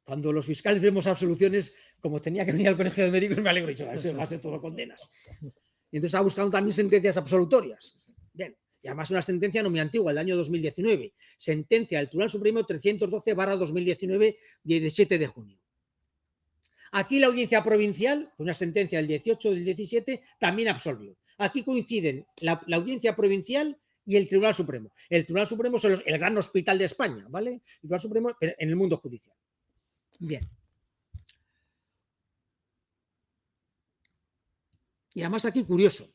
Cuando los fiscales vemos absoluciones, como tenía que venir al colegio de médicos, me alegro, eso va a ser todo condenas. Y entonces ha buscado también sentencias absolutorias. Bien. Y además una sentencia no muy antigua, del año 2019. Sentencia del Tribunal Supremo 312/2019, 17 de junio. Aquí la Audiencia Provincial, con una sentencia del 18 del 17, también absolvió. Aquí coinciden la Audiencia Provincial y el Tribunal Supremo. El Tribunal Supremo es el gran hospital de España, ¿vale? El Tribunal Supremo en el mundo judicial. Bien. Y además aquí, curioso,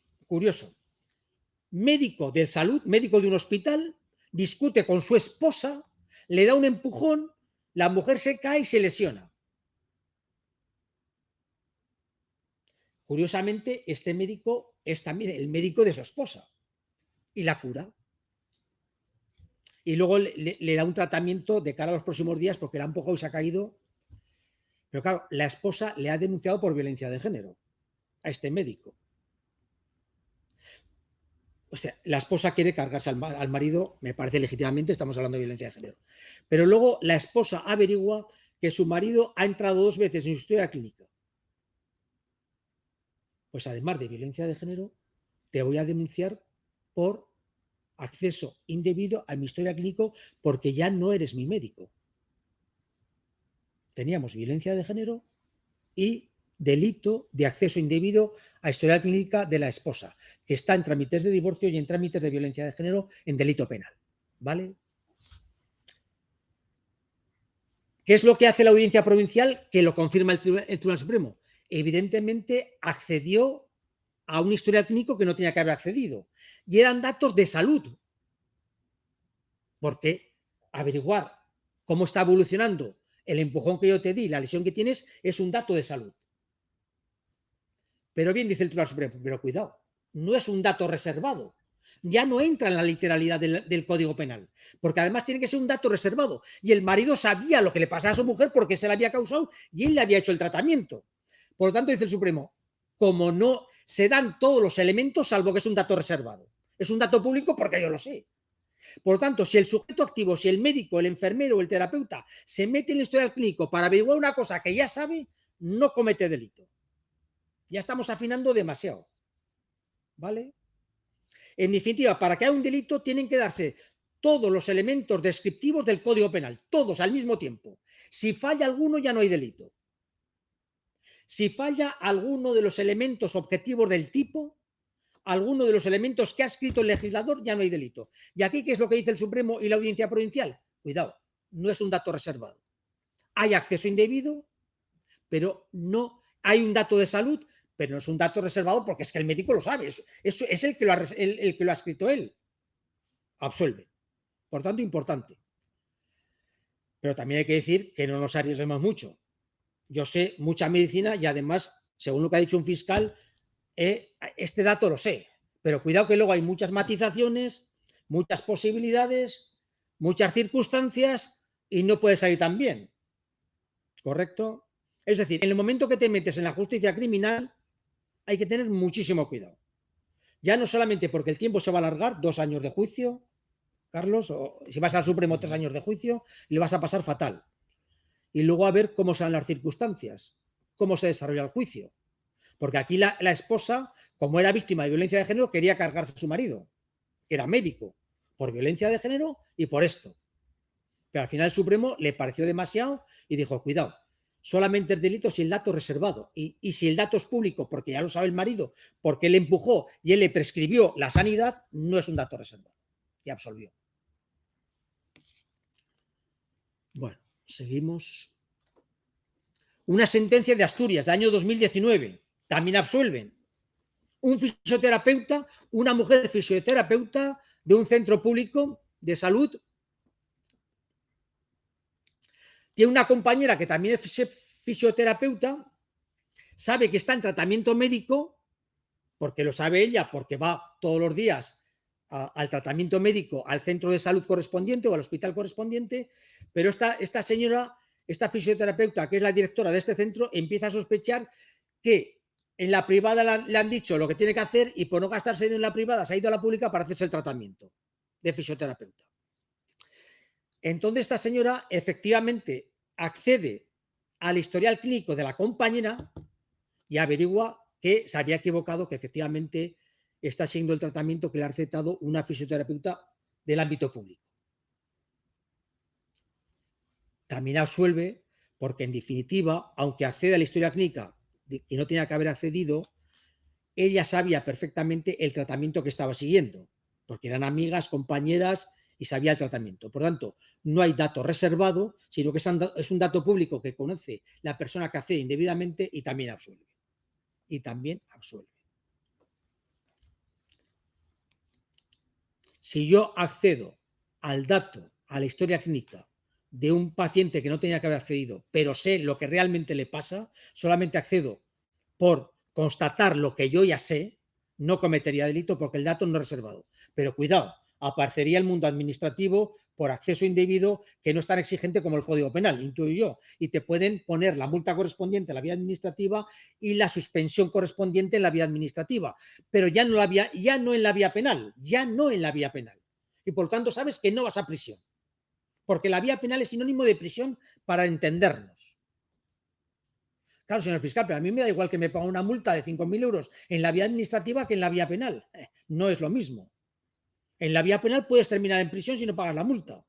médico de salud, médico de un hospital, discute con su esposa, le da un empujón, la mujer se cae y se lesiona. Curiosamente, este médico es también el médico de su esposa y la cura. Y luego le da un tratamiento de cara a los próximos días porque la ha empujado y se ha caído. Pero claro, la esposa le ha denunciado por violencia de género a este médico. O sea, la esposa quiere cargarse al marido, me parece legítimamente, estamos hablando de violencia de género. Pero luego la esposa averigua que su marido ha entrado 2 veces en su historia clínica. Pues además de violencia de género, te voy a denunciar por acceso indebido a mi historia clínica porque ya no eres mi médico. Teníamos violencia de género y delito de acceso indebido a historial clínica de la esposa, que está en trámites de divorcio y en trámites de violencia de género en delito penal. ¿Vale? ¿Qué es lo que hace la Audiencia Provincial? Que lo confirma el Tribunal Supremo. Evidentemente accedió a un historial clínico que no tenía que haber accedido. Y eran datos de salud. Porque averiguar cómo está evolucionando el empujón que yo te di, la lesión que tienes, es un dato de salud. Pero bien, dice el Tribunal Supremo, pero cuidado, no es un dato reservado. Ya no entra en la literalidad del Código Penal, porque además tiene que ser un dato reservado. Y el marido sabía lo que le pasaba a su mujer porque se la había causado y él le había hecho el tratamiento. Por lo tanto, dice el Supremo, como no se dan todos los elementos, salvo que es un dato reservado. Es un dato público porque yo lo sé. Por lo tanto, si el sujeto activo, si el médico, el enfermero o el terapeuta se mete en el historial clínico para averiguar una cosa que ya sabe, no comete delito. Ya estamos afinando demasiado. ¿Vale? En definitiva, para que haya un delito tienen que darse todos los elementos descriptivos del Código Penal, todos al mismo tiempo. Si falla alguno, ya no hay delito. Si falla alguno de los elementos objetivos del tipo, alguno de los elementos que ha escrito el legislador, ya no hay delito. Y aquí, ¿qué es lo que dice el Supremo y la Audiencia Provincial? Cuidado, no es un dato reservado. Hay acceso indebido, pero no hay un dato de salud, pero no es un dato reservado porque es que el médico lo sabe. Es el que lo ha escrito él. Absuelve. Por tanto, importante. Pero también hay que decir que no nos arriesguemos mucho. Yo sé mucha medicina y además, según lo que ha dicho un fiscal, este dato lo sé. Pero cuidado que luego hay muchas matizaciones, muchas posibilidades, muchas circunstancias y no puede salir tan bien. ¿Correcto? Es decir, en el momento que te metes en la justicia criminal, hay que tener muchísimo cuidado. Ya no solamente porque el tiempo se va a alargar, 2 años de juicio, Carlos, o si vas al Supremo 3 años de juicio, le vas a pasar fatal. Y luego a ver cómo se dan las circunstancias, cómo se desarrolla el juicio. Porque aquí la esposa, como era víctima de violencia de género, quería cargarse a su marido, que era médico, por violencia de género y por esto. Pero al final el Supremo le pareció demasiado y dijo, cuidado, solamente es delito si el dato es reservado. Y si el dato es público, porque ya lo sabe el marido, porque él empujó y él le prescribió la sanidad, no es un dato reservado. Y absolvió. Bueno, seguimos. Una sentencia de Asturias, del año 2019, también absuelven. Un fisioterapeuta, una mujer fisioterapeuta de un centro público de salud, tiene una compañera que también es fisioterapeuta, sabe que está en tratamiento médico, porque lo sabe ella, porque va todos los días al tratamiento médico, al centro de salud correspondiente o al hospital correspondiente, pero esta señora, esta fisioterapeuta, que es la directora de este centro, empieza a sospechar que en la privada le han dicho lo que tiene que hacer y por no gastarse en la privada se ha ido a la pública para hacerse el tratamiento de fisioterapeuta. Entonces esta señora efectivamente accede al historial clínico de la compañera y averigua que se había equivocado, que efectivamente está siendo el tratamiento que le ha recetado una fisioterapeuta del ámbito público. También absuelve porque, en definitiva, aunque accede a la historia clínica y no tenía que haber accedido, ella sabía perfectamente el tratamiento que estaba siguiendo, porque eran amigas, compañeras y sabía el tratamiento. Por tanto, no hay dato reservado, sino que es un dato público que conoce la persona que accede indebidamente y también absuelve. Si yo accedo al dato, a la historia clínica de un paciente que no tenía que haber accedido, pero sé lo que realmente le pasa, solamente accedo por constatar lo que yo ya sé, no cometería delito porque el dato no es reservado. Pero cuidado, aparecería el mundo administrativo por acceso indebido que no es tan exigente como el Código Penal, intuyo yo, y te pueden poner la multa correspondiente en la vía administrativa y la suspensión correspondiente en la vía administrativa, pero ya no en la vía penal, ya no en la vía penal. Y por tanto sabes que no vas a prisión, porque la vía penal es sinónimo de prisión para entendernos. Claro, señor fiscal, pero a mí me da igual que me pague una multa de 5.000 euros en la vía administrativa que en la vía penal. No es lo mismo. En la vía penal puedes terminar en prisión si no pagas la multa.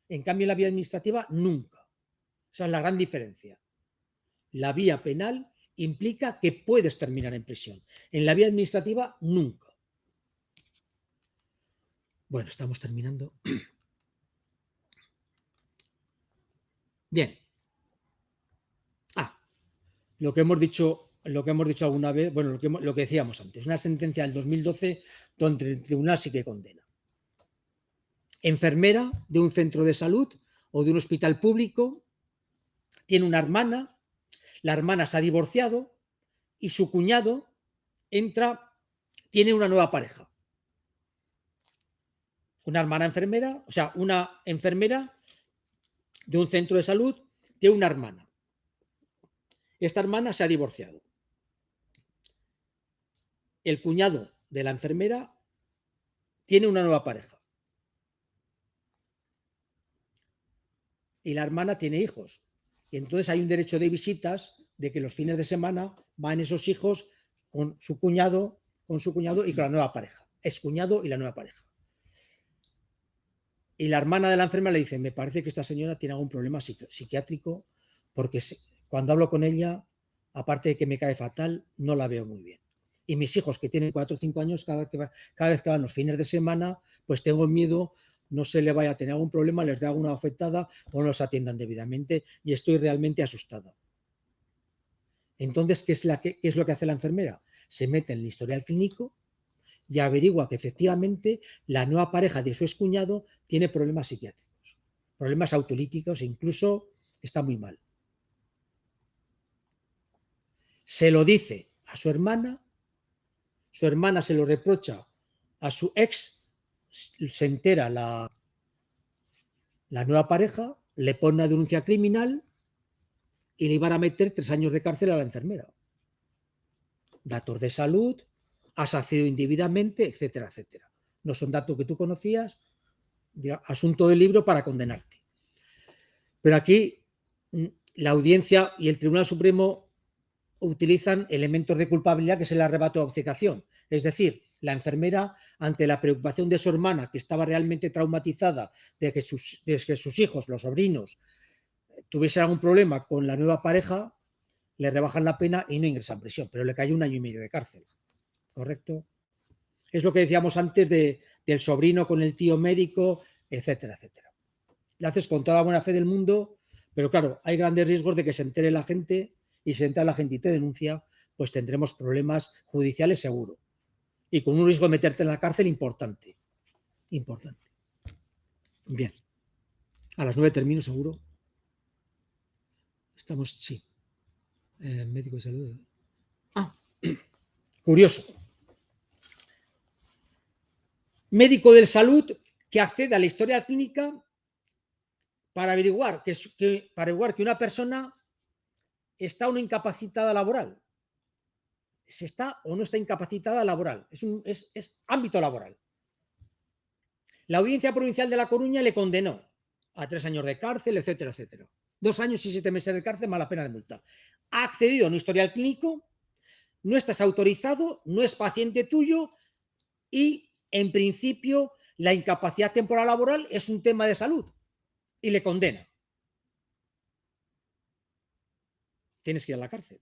En cambio, en la vía administrativa, nunca. Esa es la gran diferencia. La vía penal implica que puedes terminar en prisión. En la vía administrativa, nunca. Bueno, estamos terminando. Bien. Lo que hemos dicho alguna vez, bueno, lo que decíamos antes, una sentencia del 2012 donde el tribunal sí que condena. Enfermera de un centro de salud o de un hospital público, tiene una hermana, la hermana se ha divorciado y su cuñado tiene una nueva pareja. Una hermana enfermera, o sea, una enfermera de un centro de salud tiene una hermana. Esta hermana se ha divorciado. El cuñado de la enfermera tiene una nueva pareja. Y la hermana tiene hijos. Y entonces hay un derecho de visitas de que los fines de semana van esos hijos con su cuñado y con la nueva pareja. Excuñado y la nueva pareja. Y la hermana de la enfermera le dice, me parece que esta señora tiene algún problema psiquiátrico porque cuando hablo con ella, aparte de que me cae fatal, no la veo muy bien. Y mis hijos que tienen 4 o 5 años, cada vez que van los fines de semana, pues tengo miedo, no se le vaya a tener algún problema, les dé alguna afectada o no los atiendan debidamente y estoy realmente asustada. Entonces, ¿qué es lo que hace la enfermera? Se mete en el historial clínico y averigua que efectivamente la nueva pareja de su excuñado tiene problemas psiquiátricos, problemas autolíticos e incluso está muy mal. Se lo dice a su hermana se lo reprocha a su ex, se entera la nueva pareja, le pone una denuncia criminal y le iban a meter 3 años de cárcel a la enfermera. Datos de salud, has accedido indebidamente, etcétera, etcétera. No son datos que tú conocías, asunto del libro para condenarte. Pero aquí la audiencia y el Tribunal Supremo utilizan elementos de culpabilidad que es el arrebato de obcecación. Es decir, la enfermera, ante la preocupación de su hermana, que estaba realmente traumatizada de que sus hijos, los sobrinos, tuviesen algún problema con la nueva pareja, le rebajan la pena y no ingresa en prisión, pero le cae 1 año y medio de cárcel. ¿Correcto? Es lo que decíamos antes del sobrino con el tío médico, etcétera, etcétera. Lo haces con toda la buena fe del mundo, pero claro, hay grandes riesgos de que se entere la gente y si entra la gente y te denuncia, pues tendremos problemas judiciales seguro. Y con un riesgo de meterte en la cárcel importante. Importante. Bien. A las 9 termino seguro. Estamos, sí. Médico de salud. Curioso. Médico de salud que accede a la historia clínica para averiguar que una persona está o no incapacitada laboral. ¿Se está o no está incapacitada laboral? Es ámbito laboral. La Audiencia Provincial de La Coruña le condenó a 3 años de cárcel, etcétera, etcétera. 2 años y 7 meses de cárcel más la pena de multa. Ha accedido a un historial clínico, no estás autorizado, no es paciente tuyo y, en principio, la incapacidad temporal laboral es un tema de salud y le condena. Tienes que ir a la cárcel.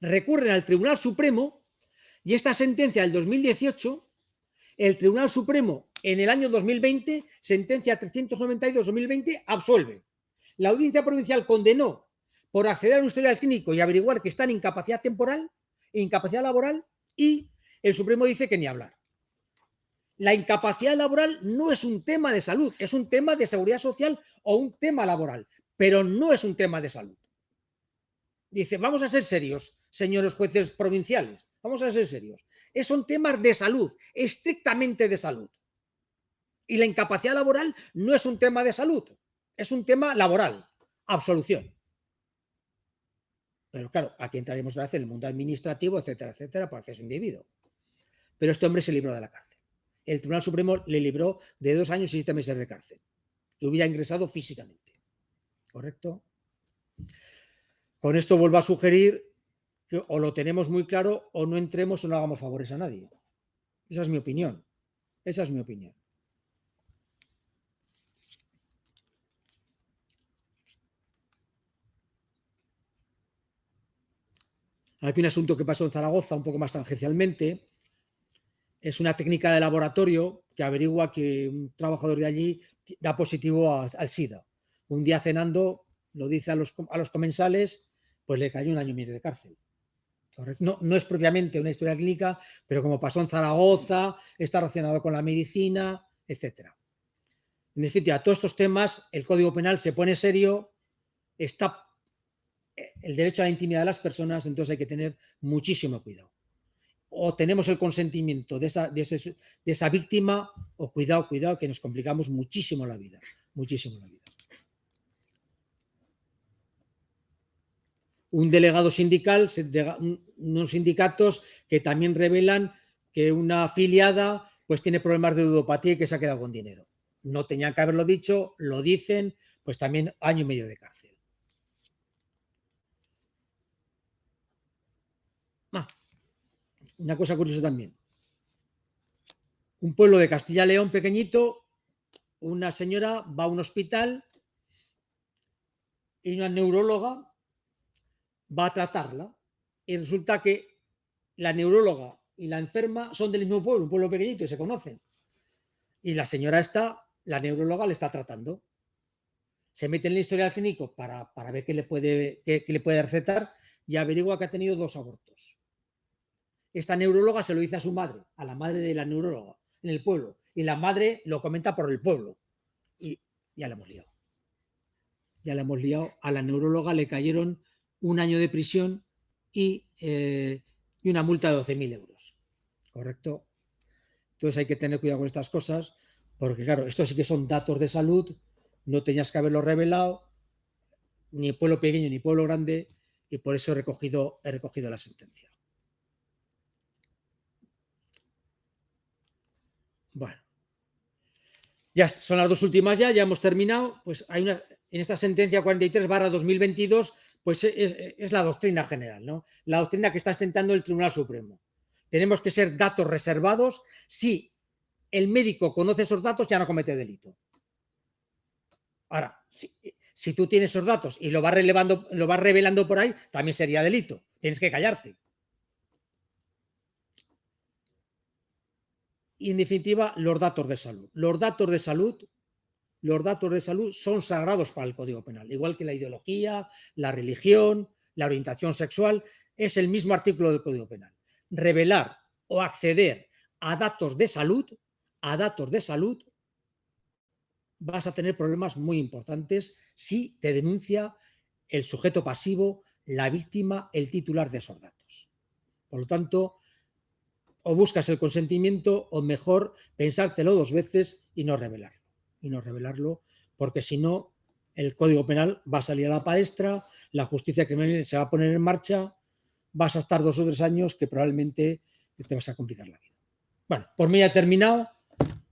Recurren al Tribunal Supremo y esta sentencia del 2018, el Tribunal Supremo en el año 2020, sentencia 392-2020, absuelve. La Audiencia Provincial condenó por acceder a un historial clínico y averiguar que está en incapacidad temporal, incapacidad laboral, y el Supremo dice que ni hablar. La incapacidad laboral no es un tema de salud, es un tema de seguridad social o un tema laboral, pero no es un tema de salud. Dice, vamos a ser serios, señores jueces provinciales, vamos a ser serios. Son temas de salud, estrictamente de salud. Y la incapacidad laboral no es un tema de salud, es un tema laboral, absolución. Pero claro, aquí entraremos otra vez en el mundo administrativo, etcétera, etcétera, por acceso indebido. Pero este hombre se libró de la cárcel. El Tribunal Supremo le libró de 2 años y 7 meses de cárcel, que hubiera ingresado físicamente. ¿Correcto? Con esto vuelvo a sugerir que o lo tenemos muy claro o no entremos o no hagamos favores a nadie. Esa es mi opinión. Esa es mi opinión. Aquí un asunto que pasó en Zaragoza, un poco más tangencialmente. Es una técnica de laboratorio que averigua que un trabajador de allí da positivo al SIDA. Un día cenando, lo dice a los comensales, pues le cayó 1 año y medio de cárcel. No, no es propiamente una historia clínica, pero como pasó en Zaragoza, está relacionado con la medicina, etc. En definitiva, a todos estos temas, el Código Penal se pone serio, está el derecho a la intimidad de las personas, entonces hay que tener muchísimo cuidado. O tenemos el consentimiento de esa víctima, o cuidado, que nos complicamos muchísimo la vida, muchísimo la vida. Un delegado sindical, unos sindicatos que también revelan que una afiliada pues tiene problemas de ludopatía y que se ha quedado con dinero. No tenían que haberlo dicho, lo dicen, pues también 1 año y medio de cárcel. Una cosa curiosa también. Un pueblo de Castilla y León pequeñito, una señora va a un hospital y una neuróloga va a tratarla. Y resulta que la neuróloga y la enferma son del mismo pueblo, un pueblo pequeñito, y se conocen. Y la señora la neuróloga le está tratando. Se mete en el historial clínico para ver qué le puede recetar y averigua que ha tenido 2 abortos. Esta neuróloga se lo dice a su madre, a la madre de la neuróloga, en el pueblo. Y la madre lo comenta por el pueblo. Y ya la hemos liado. Ya la hemos liado. A la neuróloga le cayeron 1 año de prisión y una multa de 12.000 euros. ¿Correcto? Entonces hay que tener cuidado con estas cosas, porque claro, estos sí que son datos de salud, no tenías que haberlo revelado, ni pueblo pequeño ni pueblo grande, y por eso he recogido la sentencia. Bueno, ya son las 2 últimas ya hemos terminado. Pues hay en esta sentencia 43/2022, pues es la doctrina general, ¿no? La doctrina que está sentando el Tribunal Supremo. Tenemos que ser datos reservados. Si el médico conoce esos datos, ya no comete delito. Ahora, si tú tienes esos datos y lo vas revelando por ahí, también sería delito. Tienes que callarte. Y en definitiva, los datos de salud. Los datos de salud son sagrados para el Código Penal, igual que la ideología, la religión, la orientación sexual, es el mismo artículo del Código Penal. Revelar o acceder a datos de salud, vas a tener problemas muy importantes si te denuncia el sujeto pasivo, la víctima, el titular de esos datos. Por lo tanto, o buscas el consentimiento o mejor pensártelo 2 veces y no revelarlo, porque si no, el Código Penal va a salir a la palestra, la justicia criminal se va a poner en marcha, vas a estar 2 o 3 años que probablemente te vas a complicar la vida. Bueno, por mí ya he terminado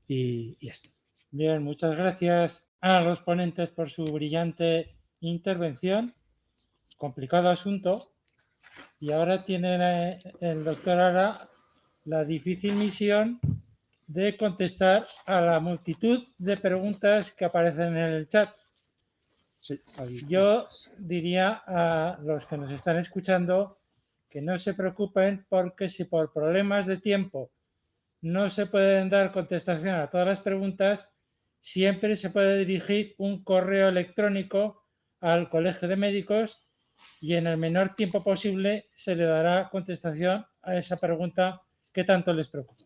y ya está. Bien, muchas gracias a los ponentes por su brillante intervención. Complicado asunto. Y ahora tiene el doctor Ara la difícil misión de contestar a la multitud de preguntas que aparecen en el chat. Sí, yo diría a los que nos están escuchando que no se preocupen, porque si por problemas de tiempo no se pueden dar contestación a todas las preguntas, siempre se puede dirigir un correo electrónico al Colegio de Médicos y en el menor tiempo posible se le dará contestación a esa pregunta que tanto les preocupa.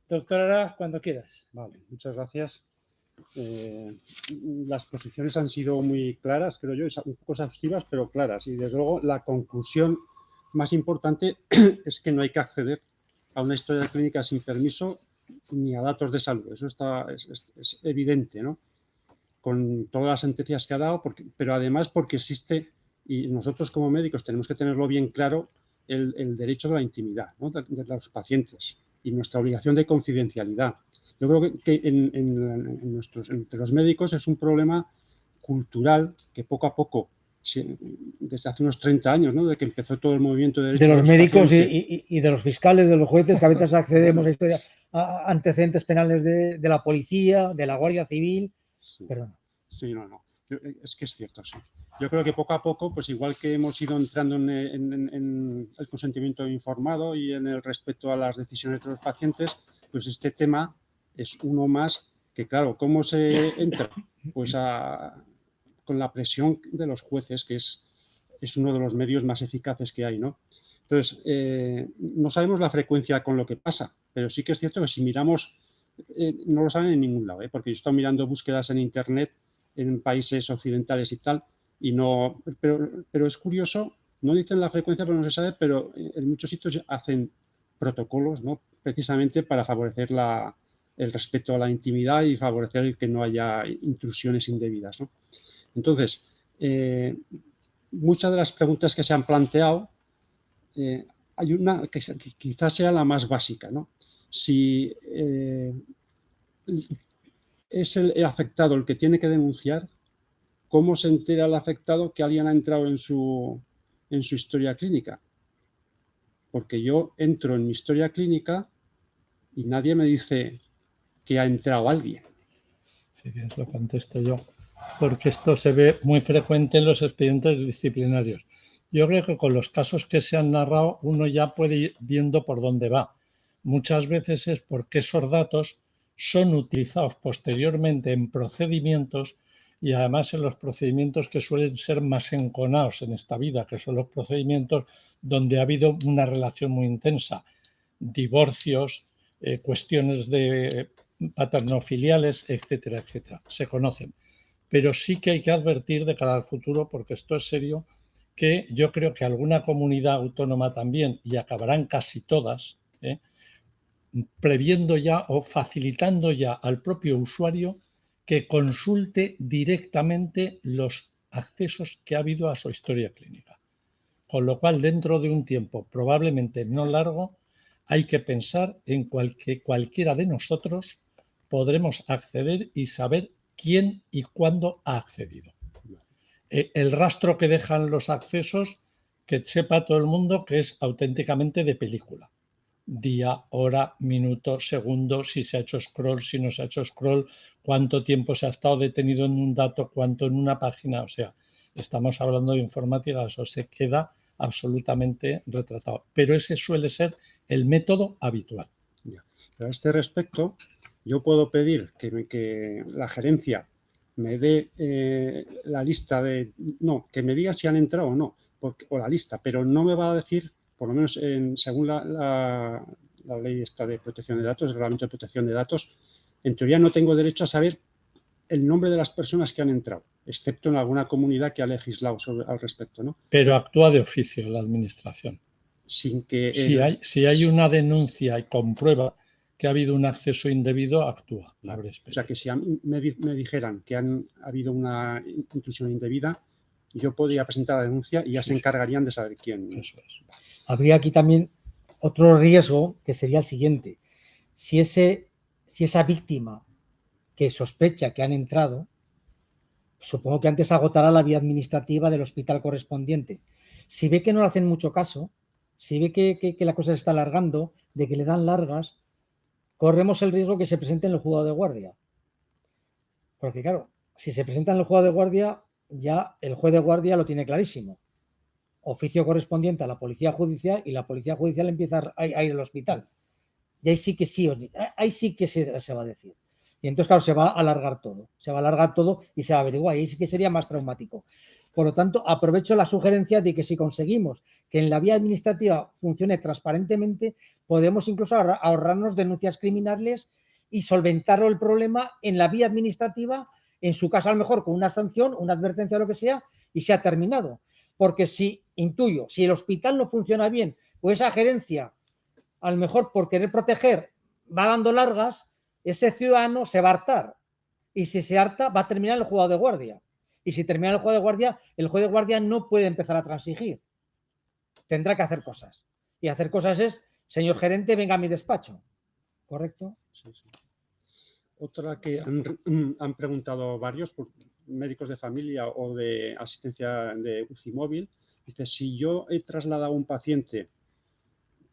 Doctora, cuando quieras. Vale, muchas gracias. Las posiciones han sido muy claras, creo yo, un poco exhaustivas, pero claras. Y desde luego la conclusión más importante es que no hay que acceder a una historia clínica sin permiso ni a datos de salud. Eso es evidente, ¿no? Con todas las sentencias que ha dado, pero además porque existe, y nosotros como médicos tenemos que tenerlo bien claro, el derecho de la intimidad, ¿no? de los pacientes y nuestra obligación de confidencialidad. Yo creo que entre los médicos es un problema cultural que poco a poco, desde hace unos 30 años, ¿no? De que empezó todo el movimiento de derechos de los médicos pacientes. y de los fiscales, de los jueces, que a veces accedemos a antecedentes penales de la policía, de la Guardia Civil. Sí. Perdón. Sí, no. Es que es cierto, sí. Yo creo que poco a poco, pues igual que hemos ido entrando en el consentimiento informado y en el respeto a las decisiones de los pacientes, pues este tema es uno más que, claro, ¿cómo se entra? Pues con la presión de los jueces, que es uno de los medios más eficaces que hay, ¿no? Entonces, no sabemos la frecuencia con lo que pasa, pero sí que es cierto que si miramos, no lo saben en ningún lado, porque yo he estado mirando búsquedas en Internet en países occidentales y tal, y no, pero es curioso, no dicen la frecuencia, pero no se sabe, pero en muchos sitios hacen protocolos, ¿no? Precisamente para favorecer el respeto a la intimidad y favorecer que no haya intrusiones indebidas, ¿no? Entonces, muchas de las preguntas que se han planteado, hay una que quizás sea la más básica, ¿no? Si es el afectado el que tiene que denunciar, ¿cómo se entera el afectado que alguien ha entrado en su historia clínica? Porque yo entro en mi historia clínica y nadie me dice que ha entrado alguien. Si quieres lo contesto yo, porque esto se ve muy frecuente en los expedientes disciplinarios. Yo creo que con los casos que se han narrado uno ya puede ir viendo por dónde va. Muchas veces es porque esos datos son utilizados posteriormente en procedimientos y además en los procedimientos que suelen ser más enconados en esta vida, que son los procedimientos donde ha habido una relación muy intensa, divorcios, cuestiones de paternofiliales, etcétera, etcétera. Se conocen. Pero sí que hay que advertir de cara al futuro, porque esto es serio, que yo creo que alguna comunidad autónoma también, y acabarán casi todas, previendo ya o facilitando ya al propio usuario que consulte directamente los accesos que ha habido a su historia clínica. Con lo cual, dentro de un tiempo probablemente no largo, hay que pensar en que cualquiera de nosotros podremos acceder y saber quién y cuándo ha accedido. El rastro que dejan los accesos, que sepa todo el mundo que es auténticamente de película. Día, hora, minuto, segundo, si se ha hecho scroll, si no se ha hecho scroll, cuánto tiempo se ha estado detenido en un dato, cuánto en una página. O sea, estamos hablando de informática, eso se queda absolutamente retratado. Pero ese suele ser el método habitual. Pero a este respecto, yo puedo pedir que la gerencia me dé la lista que me diga si han entrado o no, o la lista, pero no me va a decir, por lo menos según la ley esta de protección de datos, el reglamento de protección de datos, en teoría no tengo derecho a saber el nombre de las personas que han entrado, excepto en alguna comunidad que ha legislado al respecto, ¿no? Pero actúa de oficio la administración. Sin que si hay una denuncia y comprueba que ha habido un acceso indebido, actúa. O sea, que si me dijeran que ha habido una intrusión indebida, yo podría presentar la denuncia y ya se encargarían de saber quién. Eso es. Habría aquí también otro riesgo, que sería el siguiente. Si esa víctima que sospecha que han entrado, supongo que antes agotará la vía administrativa del hospital correspondiente. Si ve que no le hacen mucho caso, si ve que la cosa se está alargando, de que le dan largas, corremos el riesgo que se presente en el juzgado de guardia. Porque claro, si se presenta en el juzgado de guardia, ya el juez de guardia lo tiene clarísimo. Oficio correspondiente a la policía judicial y la policía judicial empieza a ir al hospital. Y ahí sí que se va a decir. Y entonces, claro, se va a alargar todo. Se va a alargar todo y se va a averiguar. Y ahí sí que sería más traumático. Por lo tanto, aprovecho la sugerencia de que si conseguimos que en la vía administrativa funcione transparentemente, podemos incluso ahorrarnos denuncias criminales y solventar el problema en la vía administrativa, en su caso a lo mejor con una sanción, una advertencia o lo que sea, y se ha terminado. Porque si el hospital no funciona bien, o esa gerencia, a lo mejor por querer proteger, va dando largas, ese ciudadano se va a hartar. Y si se harta, va a terminar el juzgado de guardia. Y si termina el juez de guardia no puede empezar a transigir. Tendrá que hacer cosas. Y hacer cosas es, señor gerente, venga a mi despacho. ¿Correcto? Sí, sí. Otra que han preguntado varios médicos de familia o de asistencia de UCI móvil. Dice, si yo he trasladado a un paciente,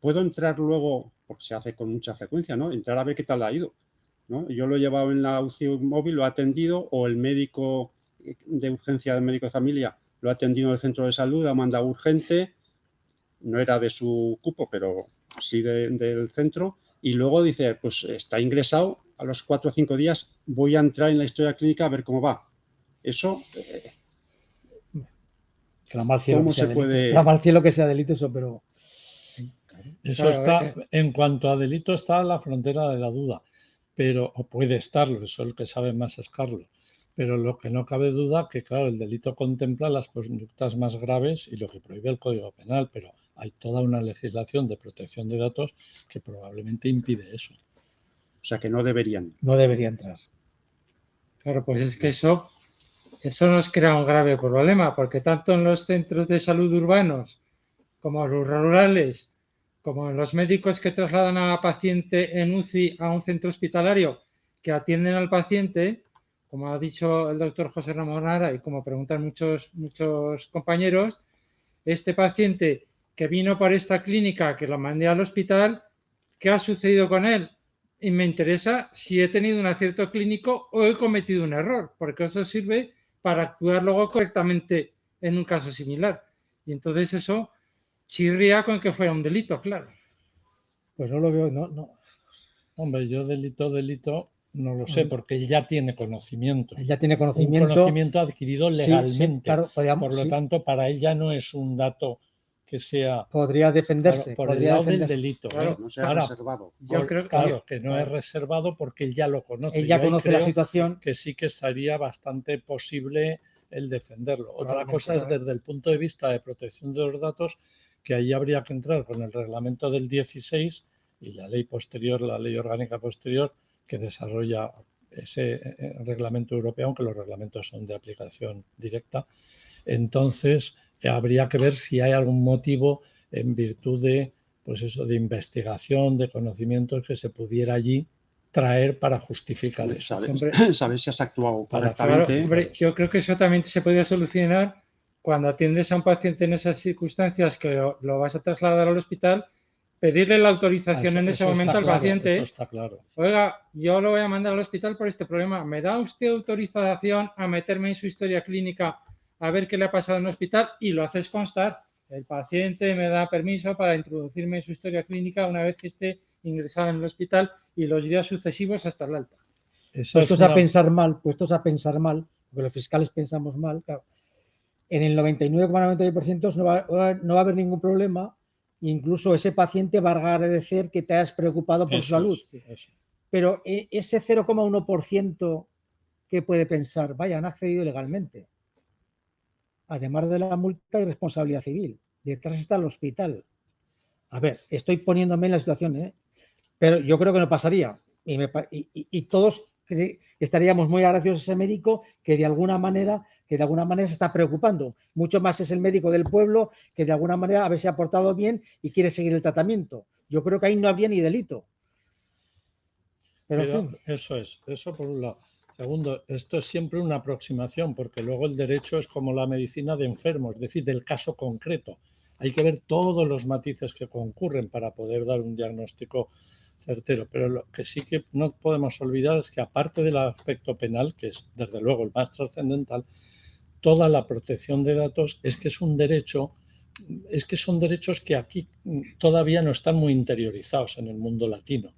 ¿puedo entrar luego, porque se hace con mucha frecuencia, ¿no? Entrar a ver qué tal ha ido, ¿no? Yo lo he llevado en la UCI móvil, lo ha atendido, o el médico de urgencia del médico de familia lo ha atendido en el centro de salud, ha mandado urgente, no era de su cupo, pero sí del centro, y luego dice, pues está ingresado, a los 4 o 5 días voy a entrar en la historia clínica a ver cómo va. Eso, ¿cómo se puede? Clama al cielo que sea delito eso, pero... Eso está, en cuanto a delito, está a la frontera de la duda, pero, o puede estarlo, eso el que sabe más es Carlos. Pero lo que no cabe duda que, claro, el delito contempla las conductas más graves y lo que prohíbe el Código Penal, pero hay toda una legislación de protección de datos que probablemente impide eso. O sea, que no deberían. No debería entrar. Claro, pues es que eso nos crea un grave problema, porque tanto en los centros de salud urbanos como los rurales, como en los médicos que trasladan a paciente en UCI a un centro hospitalario que atienden al paciente, como ha dicho el doctor José Ramón Ara y como preguntan muchos compañeros, este paciente que vino por esta clínica, que lo mandé al hospital, ¿qué ha sucedido con él? Y me interesa si he tenido un acierto clínico o he cometido un error, porque eso sirve para actuar luego correctamente en un caso similar. Y entonces eso chirría con que fuera un delito, claro. Pues no lo veo, no. Hombre, yo delito no lo sé, porque él ya tiene conocimiento. Él ya tiene conocimiento. Un conocimiento adquirido legalmente. Sí, claro, por lo tanto, para él ya no es un dato que sea... Podría defenderse. Claro, por el lado del delito. Claro, no sea reservado. Yo creo que no es reservado porque él ya lo conoce. Él ya conoce la situación. Que sí que estaría bastante posible el defenderlo. Otra cosa es desde el punto de vista de protección de los datos, que ahí habría que entrar con el reglamento del 16 y la ley posterior, la ley orgánica posterior, que desarrolla ese reglamento europeo, aunque los reglamentos son de aplicación directa. Entonces, habría que ver si hay algún motivo en virtud de, pues eso, de investigación, de conocimientos que se pudiera allí traer para justificar eso. Saber si has actuado correctamente. Claro, hombre, yo creo que eso también se podría solucionar cuando atiendes a un paciente en esas circunstancias que lo vas a trasladar al hospital, pedirle la autorización en ese momento al paciente. Eso está claro. Oiga, yo lo voy a mandar al hospital por este problema. ¿Me da usted autorización a meterme en su historia clínica a ver qué le ha pasado en el hospital? Y lo haces constar. El paciente me da permiso para introducirme en su historia clínica una vez que esté ingresado en el hospital y los días sucesivos hasta el alta. Puestos a pensar mal, porque los fiscales pensamos mal, claro. En el 99,99% no va a haber ningún problema. Incluso ese paciente va a agradecer que te hayas preocupado por su salud. Pero ese 0,1% que puede pensar, vaya, han accedido legalmente. Además de la multa y responsabilidad civil. Detrás está el hospital. A ver, estoy poniéndome en la situación, pero yo creo que no pasaría. Y todos estaríamos muy agradecidos a ese médico que de alguna manera se está preocupando. Mucho más es el médico del pueblo que de alguna manera haberse ha portado bien y quiere seguir el tratamiento. Yo creo que ahí no habría ni delito. Pero en fin. Eso por un lado. Segundo, esto es siempre una aproximación, porque luego el derecho es como la medicina de enfermos, es decir, del caso concreto. Hay que ver todos los matices que concurren para poder dar un diagnóstico certero, pero lo que sí que no podemos olvidar es que aparte del aspecto penal, que es desde luego el más trascendental, toda la protección de datos es que son derechos que aquí todavía no están muy interiorizados en el mundo latino.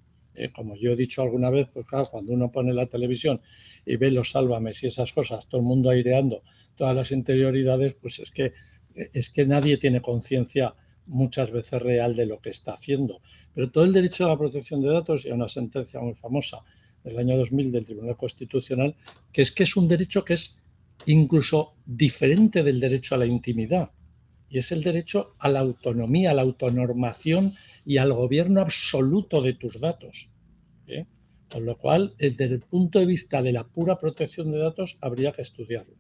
Como yo he dicho alguna vez, pues claro, cuando uno pone la televisión y ve los sálvames y esas cosas, todo el mundo aireando todas las interioridades, pues es que nadie tiene conciencia muchas veces real de lo que está haciendo. Pero todo el derecho a la protección de datos, y hay una sentencia muy famosa del año 2000 del Tribunal Constitucional, que es un derecho que es incluso diferente del derecho a la intimidad, y es el derecho a la autonomía, a la autonormación y al gobierno absoluto de tus datos. Con lo cual, desde el punto de vista de la pura protección de datos, habría que estudiarlo,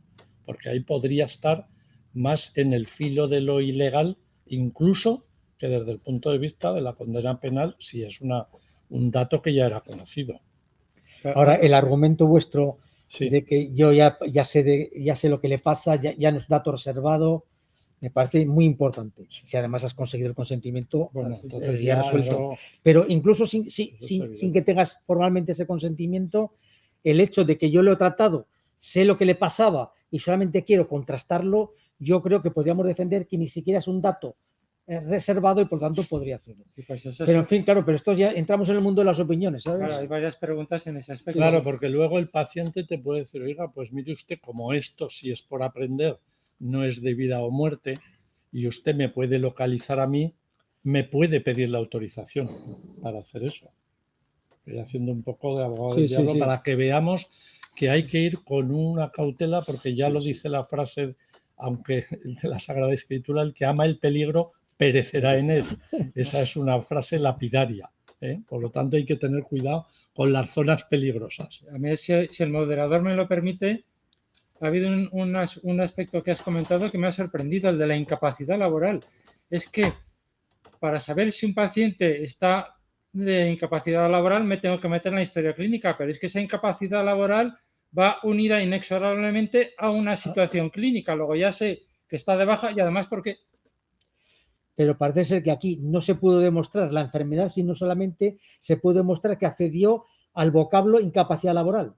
porque ahí podría estar más en el filo de lo ilegal, incluso que desde el punto de vista de la condena penal, si es un dato que ya era conocido. Ahora, el argumento vuestro Sí. de que yo ya sé lo que le pasa, ya no es dato reservado, me parece muy importante. Si además has conseguido el consentimiento, Bueno, entonces ya ya resuelto. eso, Pero incluso sin evidente. que tengas formalmente ese consentimiento, el hecho de que yo lo he tratado, sé lo que le pasaba y solamente quiero contrastarlo, yo creo que podríamos defender que ni siquiera es un dato reservado y por tanto podría hacerlo. Sí, pues Pero en fin, claro, pero esto ya entramos en el mundo de las opiniones, ¿sabes? Claro, hay varias preguntas en ese aspecto. claro, porque luego el paciente te puede decir, oiga, pues mire usted, como esto, si es por aprender, no es de vida o muerte, y usted me puede localizar a mí, me puede pedir la autorización para hacer eso. Estoy haciendo un poco de abogado del diablo para que veamos que hay que ir con una cautela, porque ya lo dice la frase, aunque de la Sagrada Escritura, el que ama el peligro perecerá en él. Esa es una frase lapidaria. Por lo tanto, hay que tener cuidado con las zonas peligrosas. A mí, si el moderador me lo permite, ha habido un aspecto que has comentado que me ha sorprendido, el de la incapacidad laboral. Es que para saber si un paciente está de incapacidad laboral me tengo que meter en la historia clínica, pero es que esa incapacidad laboral va unida inexorablemente a una situación clínica. Luego ya sé que está de baja y además porque... Pero parece ser que aquí no se pudo demostrar la enfermedad, sino solamente se pudo demostrar que accedió al vocablo incapacidad laboral.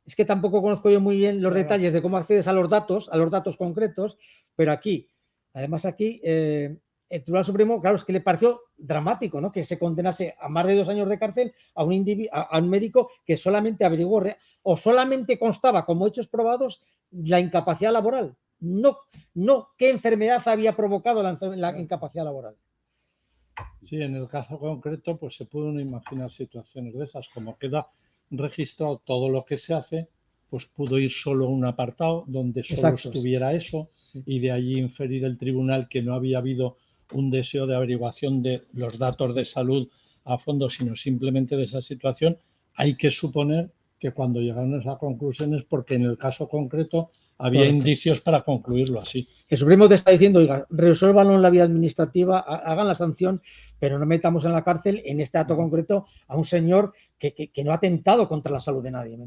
Es que tampoco conozco yo muy bien los detalles de cómo accedes a los datos concretos, pero aquí, además aquí, el Tribunal Supremo, claro, es que le pareció dramático, ¿no? Que se condenase a más de 2 años de cárcel a un médico que solamente averiguó o solamente constaba como hechos probados la incapacidad laboral. No qué enfermedad había provocado la incapacidad laboral. Sí, en el caso concreto, pues se pueden imaginar situaciones de esas. Como queda registrado todo lo que se hace, pues pudo ir solo un apartado donde solo estuviera eso, y de allí inferir el tribunal que no había habido un deseo de averiguación de los datos de salud a fondo, sino simplemente de esa situación. Hay que suponer que cuando llegaron a esa conclusión es porque en el caso concreto había indicios para concluirlo así. El Supremo te está diciendo, oiga, resuélvanlo en la vía administrativa, hagan la sanción, pero no metamos en la cárcel, en este dato concreto, a un señor que no ha atentado contra la salud de nadie.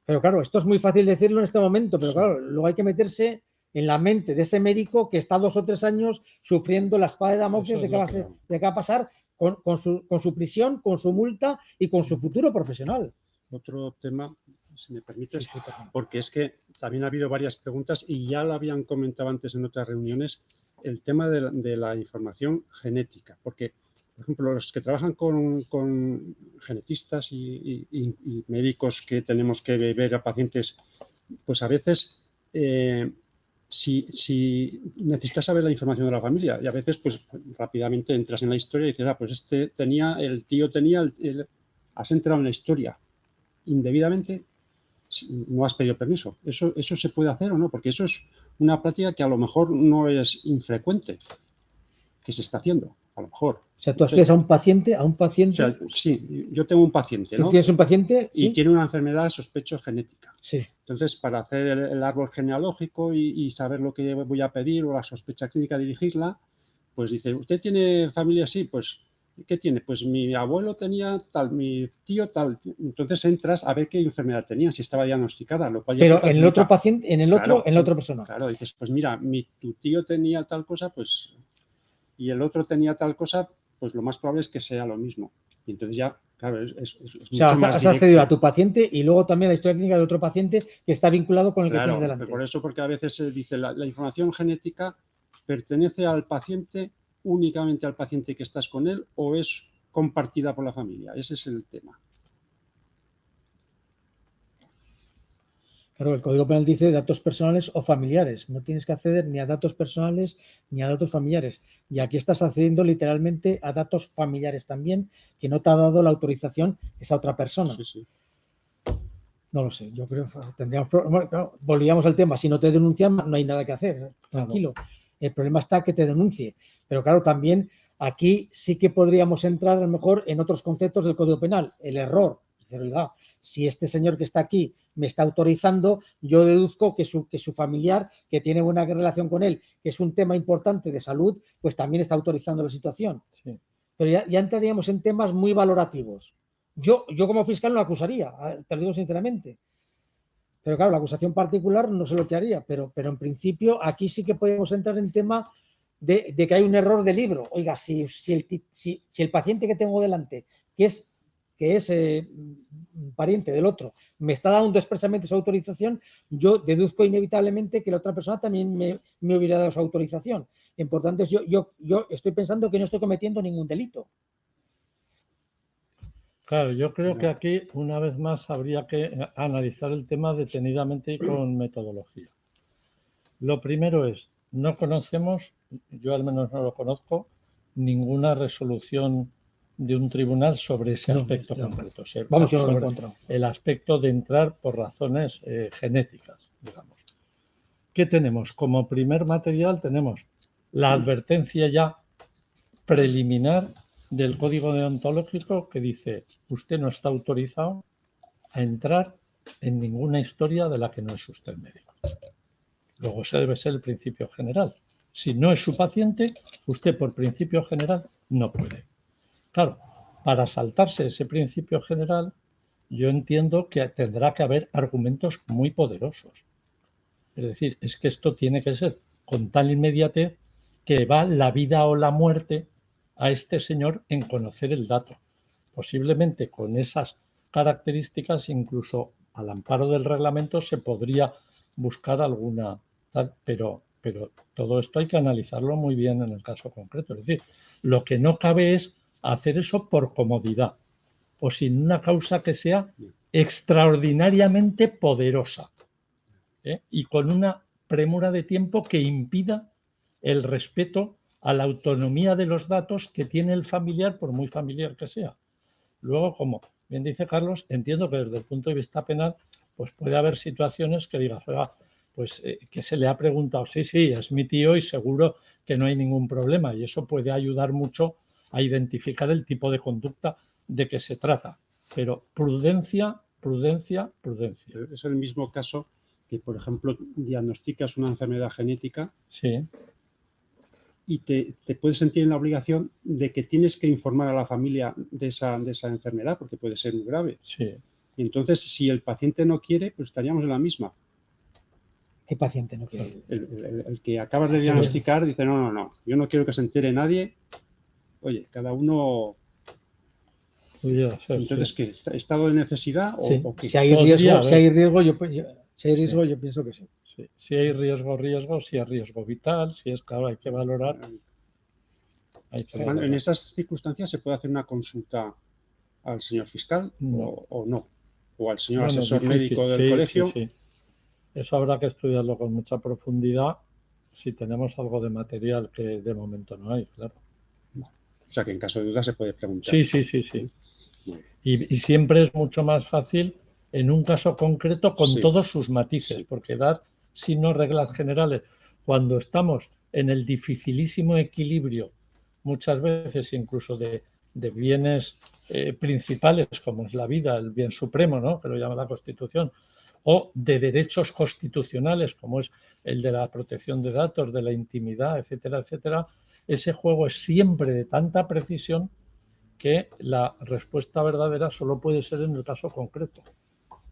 Pero claro, esto es muy fácil decirlo en este momento, pero claro, luego hay que meterse en la mente de ese médico que está 2 o 3 años sufriendo la espada de Damocles de qué va a pasar con su prisión, con su multa y con su futuro profesional. Otro tema, si me permites, porque es que también ha habido varias preguntas y ya lo habían comentado antes en otras reuniones, el tema de la información genética, porque, por ejemplo, los que trabajan con genetistas y médicos que tenemos que ver a pacientes, pues a veces si necesitas saber la información de la familia y a veces pues rápidamente entras en la historia y dices, pues el tío tenía, has entrado en la historia indebidamente, no has pedido permiso. ¿Eso se puede hacer o no? Porque eso es una práctica que a lo mejor no es infrecuente, que se está haciendo, a lo mejor. O sea, tú accedes a un paciente. O sea, sí, yo tengo un paciente, ¿no? ¿Tú tienes un paciente? Y tiene una enfermedad, sospecho, genética. Sí. Entonces, para hacer el árbol genealógico y saber lo que voy a pedir o la sospecha clínica, dirigirla, pues dice, ¿usted tiene familia? Sí, pues ¿qué tiene? Pues mi abuelo tenía tal, mi tío tal. Entonces entras a ver qué enfermedad tenía, si estaba diagnosticada. Lo cual pero en el otro paciente, en la otra persona. Claro, dices, pues mira, tu tío tenía tal cosa, pues, y el otro tenía tal cosa, pues lo más probable es que sea lo mismo. Y entonces ya, claro, es mucho más has accedido a tu paciente y luego también a la historia clínica de otro paciente que está vinculado con el que tienes delante. Por eso, porque a veces se dice la información genética pertenece al paciente, únicamente al paciente que estás con él, o es compartida por la familia. Ese es el tema. Claro, el Código Penal dice datos personales o familiares. No tienes que acceder ni a datos personales ni a datos familiares. Y aquí estás accediendo literalmente a datos familiares también, que no te ha dado la autorización esa otra persona. Sí, sí. No lo sé, yo creo que tendríamos... Bueno, claro, volvíamos al tema, si no te denuncian no hay nada que hacer, tranquilo. El problema está que te denuncie. Pero claro, también aquí sí que podríamos entrar a lo mejor en otros conceptos del Código Penal. El error. Pero, oiga, si este señor que está aquí me está autorizando, yo deduzco que su familiar, que tiene buena relación con él, que es un tema importante de salud, pues también está autorizando la situación. Sí. Pero ya entraríamos en temas muy valorativos. Yo como fiscal no lo acusaría, te lo digo sinceramente. Pero claro, la acusación particular no sé lo que haría, pero en principio aquí sí que podemos entrar en tema de que hay un error de libro. Oiga, si el paciente que tengo delante, que es pariente del otro, me está dando expresamente su autorización, yo deduzco inevitablemente que la otra persona también me hubiera dado su autorización. Importante es, yo estoy pensando que no estoy cometiendo ningún delito. Claro, yo creo que aquí, una vez más, habría que analizar el tema detenidamente y con metodología. Lo primero es, no conocemos, yo al menos no lo conozco, ninguna resolución de un tribunal sobre ese aspecto concreto. Vamos, yo no lo he sobre encontrado. el aspecto de entrar por razones genéticas, digamos. ¿Qué tenemos? Como primer material tenemos la advertencia ya preliminar del código deontológico que dice: usted no está autorizado a entrar en ninguna historia de la que no es usted médico. Luego ese debe ser el principio general. Si no es su paciente, usted por principio general no puede. Claro, para saltarse ese principio general, yo entiendo que tendrá que haber argumentos muy poderosos. Es decir, es que esto tiene que ser con tal inmediatez que va la vida o la muerte a este señor en conocer el dato. Posiblemente con esas características, incluso al amparo del reglamento, se podría buscar alguna tal, pero todo esto hay que analizarlo muy bien en el caso concreto. Es decir, lo que no cabe es hacer eso por comodidad o sin una causa que sea extraordinariamente poderosa, y con una premura de tiempo que impida el respeto a la autonomía de los datos que tiene el familiar, por muy familiar que sea. Luego, como bien dice Carlos, entiendo que desde el punto de vista penal, pues puede haber situaciones que digas, oiga, pues que se le ha preguntado, sí, es mi tío y seguro que no hay ningún problema, y eso puede ayudar mucho a identificar el tipo de conducta de que se trata. Pero prudencia. Es el mismo caso que, por ejemplo, diagnosticas una enfermedad genética. Sí. Y te puedes sentir en la obligación de que tienes que informar a la familia de esa enfermedad, porque puede ser muy grave. Sí. Y entonces, si el paciente no quiere, pues estaríamos en la misma. ¿Qué paciente no quiere? El que acabas de diagnosticar dice, no, yo no quiero que se entere nadie. Oye, cada uno... Entonces, ¿qué? ¿Estado de necesidad o qué? Si hay riesgo, yo pienso que sí. Sí. Si hay riesgo, si hay riesgo vital, si es claro, hay que valorar. En esas circunstancias se puede hacer una consulta al señor fiscal o no, o al señor asesor médico del colegio. Sí. Eso habrá que estudiarlo con mucha profundidad si tenemos algo de material que de momento no hay, claro. O sea que en caso de duda se puede preguntar. Sí. Y siempre es mucho más fácil en un caso concreto con todos sus matices, porque dar, si no reglas generales, cuando estamos en el dificilísimo equilibrio, muchas veces incluso de bienes principales, como es la vida, el bien supremo, ¿no?, que lo llama la Constitución, o de derechos constitucionales, como es el de la protección de datos, de la intimidad, etcétera, ese juego es siempre de tanta precisión que la respuesta verdadera solo puede ser en el caso concreto.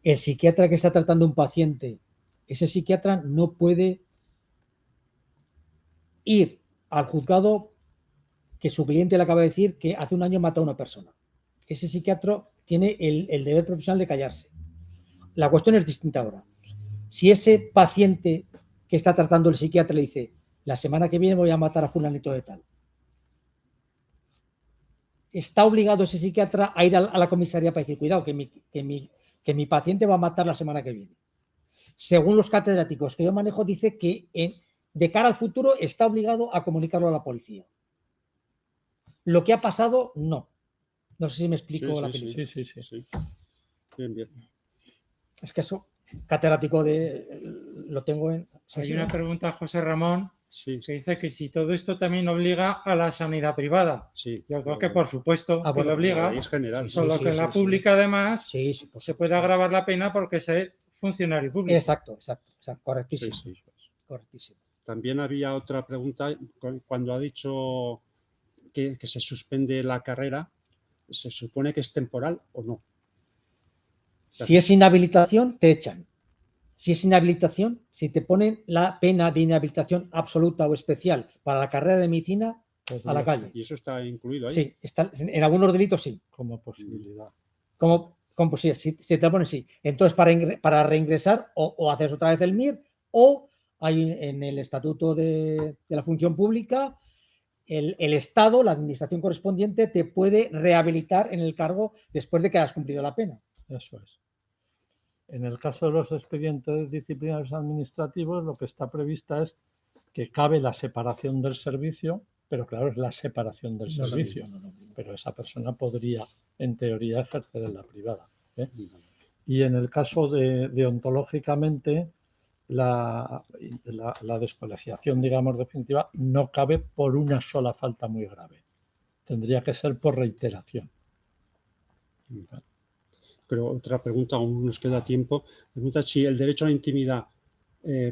El psiquiatra que está tratando un paciente, ese psiquiatra no puede ir al juzgado que su cliente le acaba de decir que hace un año mató a una persona. Ese psiquiatra tiene el deber profesional de callarse. La cuestión es distinta ahora. Si ese paciente que está tratando el psiquiatra le dice, la semana que viene voy a matar a fulanito de tal, está obligado ese psiquiatra a ir a la comisaría para decir, cuidado, que mi paciente va a matar la semana que viene. según los catedráticos que yo manejo, dice que de cara al futuro está obligado a comunicarlo a la policía. Lo que ha pasado, no. No sé si me explico la película. Sí. Bien, bien. Es que eso, catedrático lo tengo en... Hay una pregunta, José Ramón, Sí, que dice que si todo esto también obliga a la sanidad privada. sí. Yo creo que por supuesto que bueno, lo obliga, Es general. solo sí, que en sí, la sí. pública además Sí, sí, por se supuesto. puede agravar la pena porque es funcionario público. Exacto, correctísimo. Sí, sí. Correctísimo. También había otra pregunta cuando ha dicho que se suspende la carrera, ¿se supone que es temporal o no? Si es inhabilitación, te echan. Si es inhabilitación, si te ponen la pena de inhabilitación absoluta o especial para la carrera de medicina, a la calle. ¿Y eso está incluido ahí? Sí, en algunos delitos sí. Como posibilidad. Como sí, si te ponen sí. Entonces, para reingresar o haces otra vez el MIR, o hay en el Estatuto de la Función Pública, el Estado, la administración correspondiente, te puede rehabilitar en el cargo después de que hayas cumplido la pena. Eso es. En el caso de los expedientes disciplinarios administrativos, lo que está prevista es que cabe la separación del servicio, pero claro, es la separación del servicio. Pero esa persona podría, en teoría, ejercer en la privada. Y en el caso de deontológicamente, la descolegiación, digamos, definitiva, no cabe por una sola falta muy grave. Tendría que ser por reiteración. Pero otra pregunta, aún nos queda tiempo. Pregunta si el derecho a la intimidad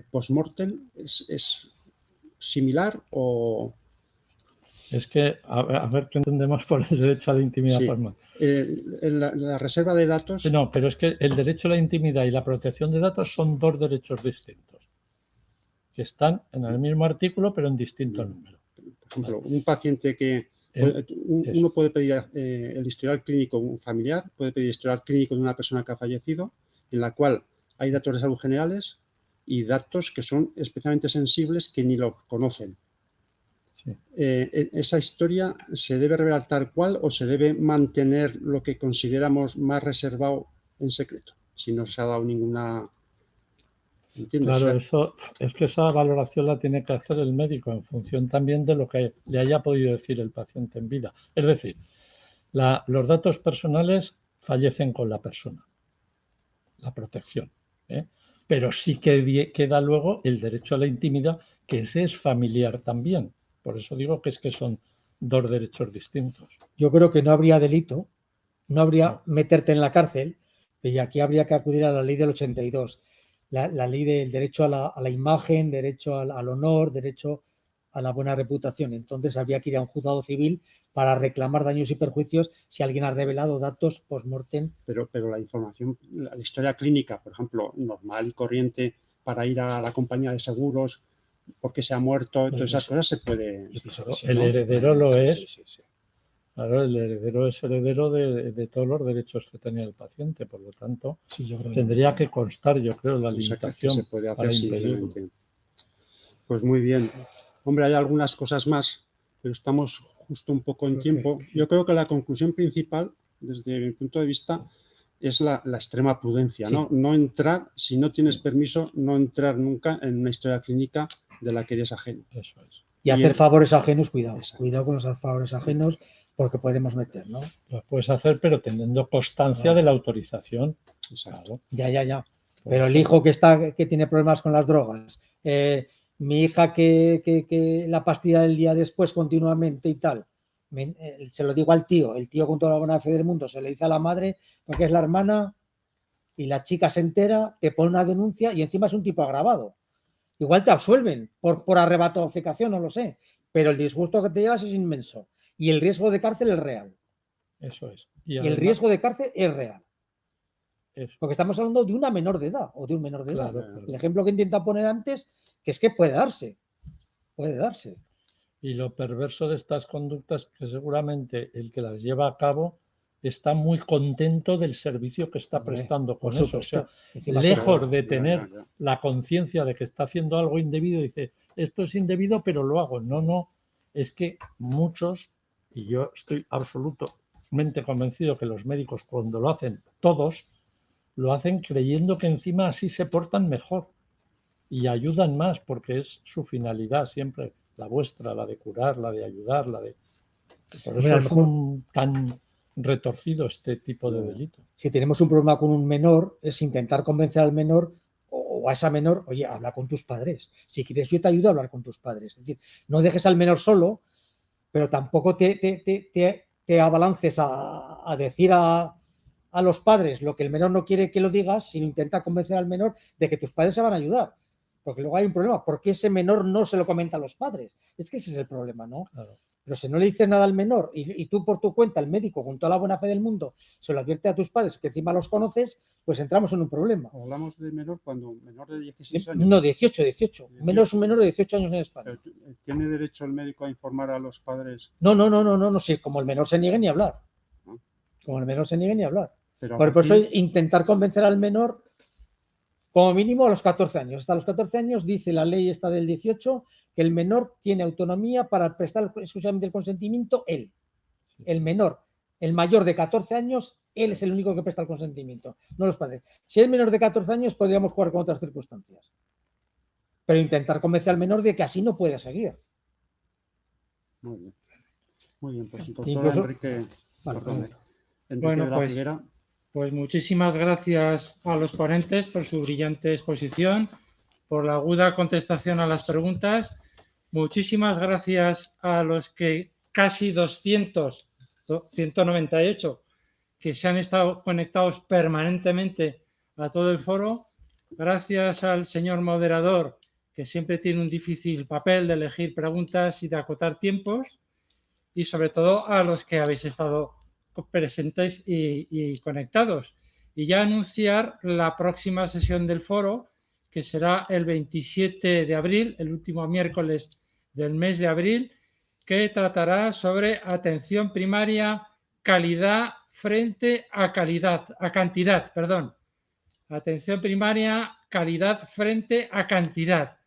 post-mortem es similar o... Es que, a ver qué entendemos por el derecho a la intimidad post-mortem. La reserva de datos... No, pero es que el derecho a la intimidad y la protección de datos son dos derechos distintos, que están en el mismo artículo, pero en distinto número. Por ejemplo, un paciente que... Uno puede pedir el historial clínico un familiar, puede pedir historial clínico de una persona que ha fallecido, en la cual hay datos de salud generales y datos que son especialmente sensibles que ni los conocen. Sí. ¿Esa historia se debe revelar tal cual o se debe mantener lo que consideramos más reservado en secreto? Si no se ha dado ninguna... ¿Entiendes? Claro, eso es que esa valoración la tiene que hacer el médico en función también de lo que le haya podido decir el paciente en vida. Es decir, los datos personales fallecen con la persona, la protección, pero sí que queda luego el derecho a la intimidad, que ese es familiar también. Por eso digo que son dos derechos distintos. Yo creo que no habría delito, no habría meterte en la cárcel, y aquí habría que acudir a la ley del 82. La ley del derecho a la imagen, derecho al honor, derecho a la buena reputación. Entonces habría que ir a un juzgado civil para reclamar daños y perjuicios si alguien ha revelado datos post-mortem. Pero la información, la historia clínica, por ejemplo, normal y corriente, para ir a la compañía de seguros, porque se ha muerto, todas esas cosas se puede... El heredero lo es. Sí. Claro, el heredero es heredero de todos los derechos que tenía el paciente, por lo tanto, tendría que constar, yo creo, la limitación se puede hacer para impedirlo. Pues muy bien. Hombre, hay algunas cosas más, pero estamos justo un poco en tiempo. Yo creo que la conclusión principal, desde mi punto de vista, es la extrema prudencia, ¿no? No entrar, si no tienes permiso, no entrar nunca en una historia clínica de la que eres ajeno. Eso es. Y hacer favores ajenos, cuidado. Exacto. Cuidado con los favores ajenos, porque podemos meter, ¿no? Lo puedes hacer, pero teniendo constancia de la autorización. Exacto. Ya. Pero el hijo que tiene problemas con las drogas, mi hija que la pastilla del día después continuamente y tal, se lo digo al tío, el tío con toda la buena fe del mundo se le dice a la madre, porque es la hermana, y la chica se entera, te pone una denuncia y encima es un tipo agravado. Igual te absuelven por arrebato de obcecación, no lo sé, pero el disgusto que te llevas es inmenso. Y el riesgo de cárcel es real. Eso es. Y además, el riesgo de cárcel es real. Porque estamos hablando de una menor de edad o de un menor de edad. Claro. El ejemplo que intenta poner antes, que es que puede darse. Y lo perverso de estas conductas es que seguramente el que las lleva a cabo está muy contento del servicio que está prestando con eso. O sea, lejos de tener la conciencia de que está haciendo algo indebido, dice, esto es indebido, pero lo hago. No. Es que muchos, y yo estoy absolutamente convencido que los médicos, cuando lo hacen todos, lo hacen creyendo que encima así se portan mejor y ayudan más, porque es su finalidad siempre, la vuestra, la de curar, la de ayudar, la de... Por eso es tan retorcido este tipo de delito. Si tenemos un problema con un menor, es intentar convencer al menor o a esa menor, oye, habla con tus padres. Si quieres, yo te ayudo a hablar con tus padres. Es decir, no dejes al menor solo, pero tampoco te abalances a decir a los padres lo que el menor no quiere que lo digas, sino intenta convencer al menor de que tus padres se van a ayudar. Porque luego hay un problema. ¿Por qué ese menor no se lo comenta a los padres? Es que ese es el problema, ¿no? Claro. Pero si no le dices nada al menor y tú por tu cuenta, el médico, con toda la buena fe del mundo, se lo advierte a tus padres que encima los conoces, pues entramos en un problema. Hablamos de menor cuando menor de 16 años. No, 18. Menos un menor de 18 años en España. Pero, ¿tiene derecho el médico a informar a los padres? No, sí, como el menor se niegue ni hablar. Como el menor se niegue ni hablar. Pero Por eso intentar convencer al menor, como mínimo a los 14 años. Hasta los 14 años dice la ley esta del 18 que el menor tiene autonomía para prestar exclusivamente el consentimiento él. El menor, el mayor de 14 años, él es el único que presta el consentimiento, no los padres. Si es menor de 14 años, podríamos jugar con otras circunstancias. Pero intentar convencer al menor de que así no puede seguir. Muy bien. Muy bien, pues doctor Incluso, Enrique. Bueno, pues muchísimas gracias a los ponentes por su brillante exposición, por la aguda contestación a las preguntas. Muchísimas gracias a los que casi 200, 198, que se han estado conectados permanentemente a todo el foro. Gracias al señor moderador, que siempre tiene un difícil papel de elegir preguntas y de acotar tiempos. Y sobre todo a los que habéis estado presentes y conectados. Y ya anunciar la próxima sesión del foro, que será el 27 de abril, el último miércoles del mes de abril, que tratará sobre atención primaria, calidad frente a cantidad. Atención primaria, calidad frente a cantidad,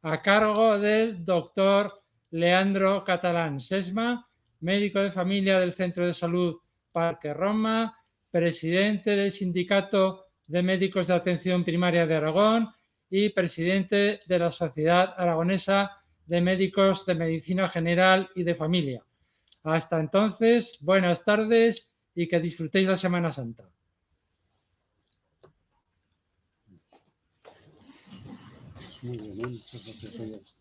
a cargo del doctor Leandro Catalán Sesma, médico de familia del Centro de Salud Parque Roma, presidente del Sindicato de Médicos de Atención Primaria de Aragón y presidente de la Sociedad Aragonesa de Médicos de Medicina General y de Familia. Hasta entonces, buenas tardes y que disfrutéis la Semana Santa. Muy bien, muchas gracias.